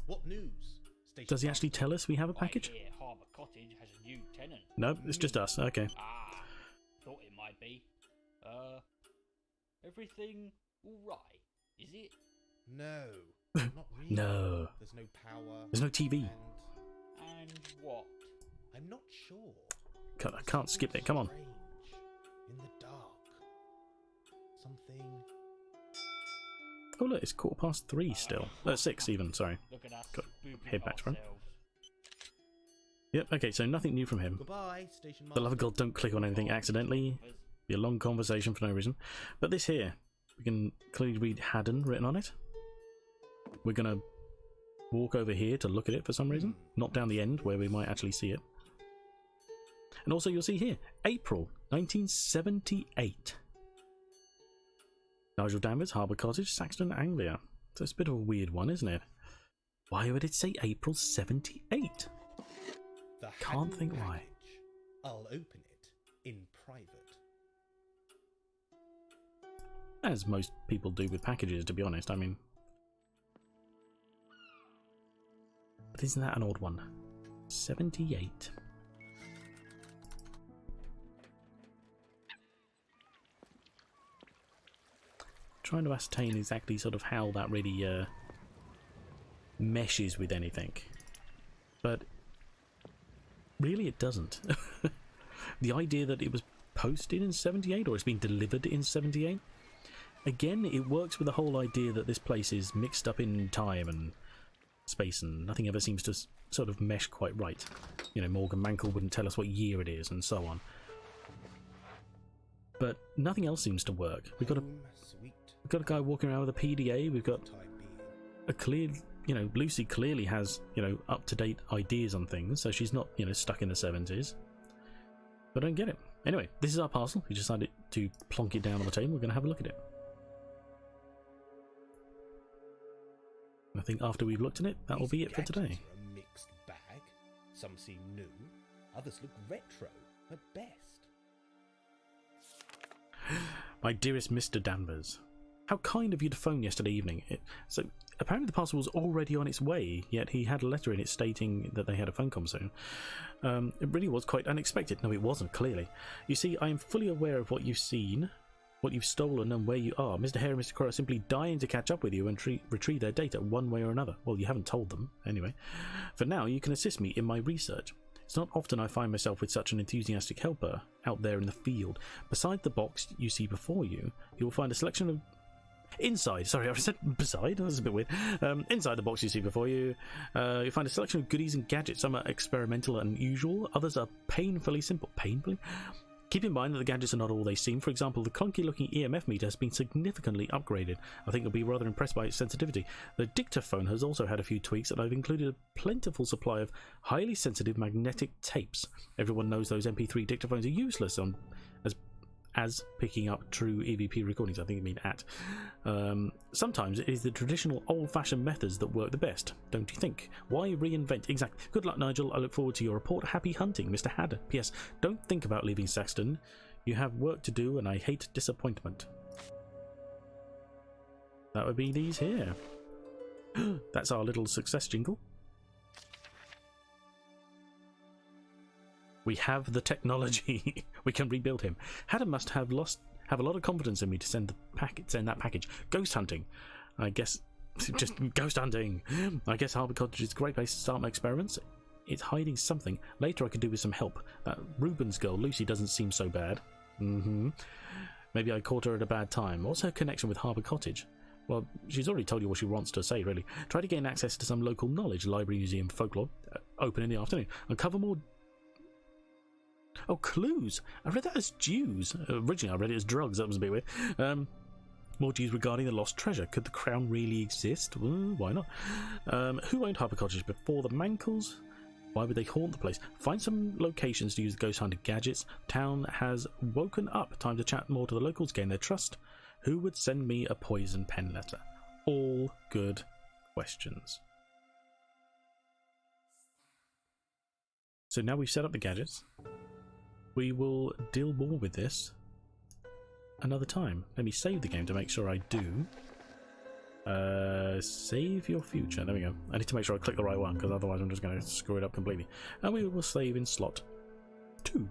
What news? Station Does he actually tell us we have a package? I hear Harbour Cottage has a new tenant. No, it's just us. Okay. Ah, thought it might be. Everything all right, is it? No, not really. No. There's no power. There's no TV. And what? I'm not sure. I can't skip it. Come on. Strange. In the dark. Something. Oh look, it's 3:15 still. 6 even. Sorry. Look at us. Got spooping head back to front. ourselves. Yep. Okay. So nothing new from him. Goodbye, Station For the love of God, don't click on anything accidentally. Be a long conversation for no reason. But this here, we can clearly read Haddon written on it. We're gonna walk over here to look at it for some reason, not down the end where we might actually see it. And also you'll see here, April 1978. Nigel Danvers, Harbour Cottage, Saxton, Anglia. So it's a bit of a weird one, isn't it? Why would it say April 78? The Can't Haddon think why. package. I'll open it in private. As most people do with packages, to be honest. I mean, but isn't that an odd one? 78. Trying to ascertain exactly sort of how that really meshes with anything, but really it doesn't. The idea that it was posted in 78 or it's been delivered in 78, again, it works with the whole idea that this place is mixed up in time and space and nothing ever seems to sort of mesh quite right. You know, Morgan Mankell wouldn't tell us what year it is and so on. But nothing else seems to work. We've got a guy walking around with a PDA. We've got a clear, you know, Lucy clearly has, you know, up-to-date ideas on things, so she's not, you know, stuck in the 70s. But I don't get it. Anyway, this is our parcel. We decided to plonk it down on the table. We're going to have a look at it. I think after we've looked at it, that will be it for today. Gadgets are a mixed bag. Some seem new, others look retro at best. My dearest Mr. Danvers, how kind of you to phone yesterday evening. So apparently the parcel was already on its way, yet he had a letter in it stating that they had a phone call soon. It really was quite unexpected. No, it wasn't, clearly. You see, I am fully aware of what you've seen, what you've stolen and where you are. Mr. Hare and Mr. Crow are simply dying to catch up with you and retrieve their data one way or another. Well, you haven't told them, anyway. For now, you can assist me in my research. It's not often I find myself with such an enthusiastic helper out there in the field. Beside the box you see before you, you will find a selection of... Inside, sorry, I said beside, that's a bit weird. Inside the box you see before you, you'll find a selection of goodies and gadgets. Some are experimental and unusual, others are painfully simple. Painfully? Keep in mind that the gadgets are not all they seem. For example, the clunky looking EMF meter has been significantly upgraded. I think you'll be rather impressed by its sensitivity. The dictaphone has also had a few tweaks, and I've included a plentiful supply of highly sensitive magnetic tapes. Everyone knows those MP3 dictaphones are useless as picking up true EVP recordings. I think you mean at. Sometimes it is the traditional old-fashioned methods that work the best, don't you think? Why reinvent? Exactly. Good luck, Nigel. I look forward to your report. Happy hunting, Mr. Hadder. P.S. Don't think about leaving Saxton. You have work to do, and I hate disappointment. That would be these here. That's our little success jingle. We have the technology. We can rebuild him. Hadder must have a lot of confidence in me to send that package. Ghost hunting. I guess just ghost hunting. I guess Harbour Cottage is a great place to start my experiments. It's hiding something. Later I could do with some help. That Reuben's girl, Lucy, doesn't seem so bad. Maybe I caught her at a bad time. What's her connection with Harbour Cottage? Well, she's already told you what she wants to say, really. Try to gain access to some local knowledge. Library, museum, folklore. Open in the afternoon. Uncover more... Oh, clues! I read that as Jews. Originally I read it as drugs. That was a bit weird. More Jews regarding the lost treasure. Could the crown really exist? Well, why not? Who owned Harbour Cottage before the Mankles? Why would they haunt the place? Find some locations to use the ghost hunting gadgets. Town has woken up. Time to chat more to the locals, gain their trust. Who would send me a poison pen letter? All good questions. So now we've set up the gadgets. We will deal more with this another time. Let me save the game to make sure I do. Save your future. There we go. I need to make sure I click the right one, because otherwise I'm just going to screw it up completely. And we will save in slot 2.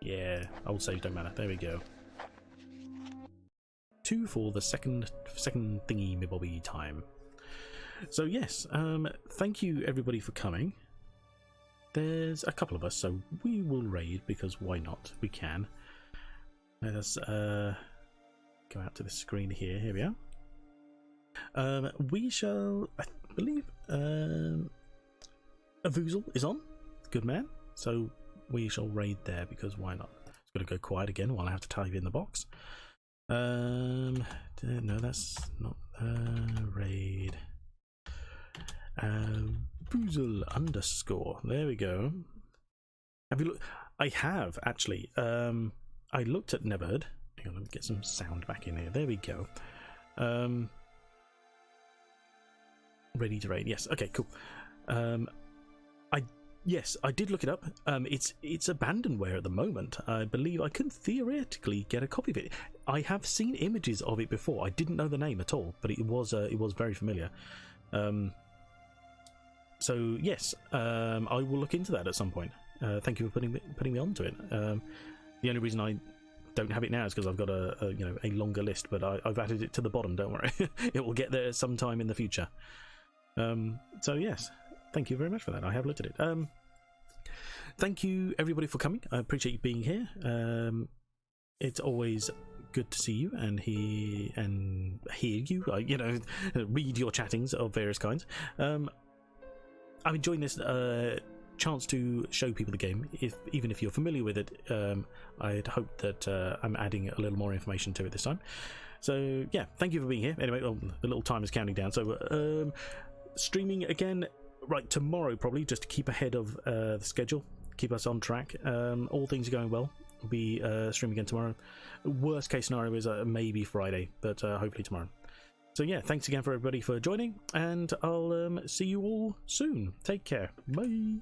Yeah, old saves don't matter. There we go. 2 for the second thingy me bobby time. So yes, thank you everybody for coming. There's a couple of us, so we will raid, because why not? We can. Let us go out to the screen here. Here we are. We shall, I believe, Avuzal is on. Good man. So we shall raid there, because why not? It's going to go quiet again while I have to type in the box. No, that's not raid. Boozle _ there we go. Have you looked? I have actually. I looked at Neverheard. Hang on, let me get some sound back in here. There we go. Ready to raid? Yes. Okay. Cool. Yes, I did look it up. It's abandonware at the moment. I believe I can theoretically get a copy of it. I have seen images of it before. I didn't know the name at all, but it was very familiar. So yes, I will look into that at some point. Thank you for putting me onto it. The only reason I don't have it now is because I've got a longer list, but I've added it to the bottom. Don't worry, it will get there sometime in the future. So yes, thank you very much for that. I have looked at it. Thank you everybody for coming. I appreciate you being here. It's always good to see you and hear you. Read your chattings of various kinds. I'm enjoying this chance to show people the game. Even if you're familiar with it, I'd hope that I'm adding a little more information to it this time. So yeah, thank you for being here. Anyway, the little time is counting down. So streaming again, right, tomorrow probably, just to keep ahead of the schedule, keep us on track. All things are going well. We'll be streaming again tomorrow. Worst case scenario is maybe Friday, but hopefully tomorrow. So yeah, thanks again for everybody for joining, and I'll see you all soon. Take care. Bye.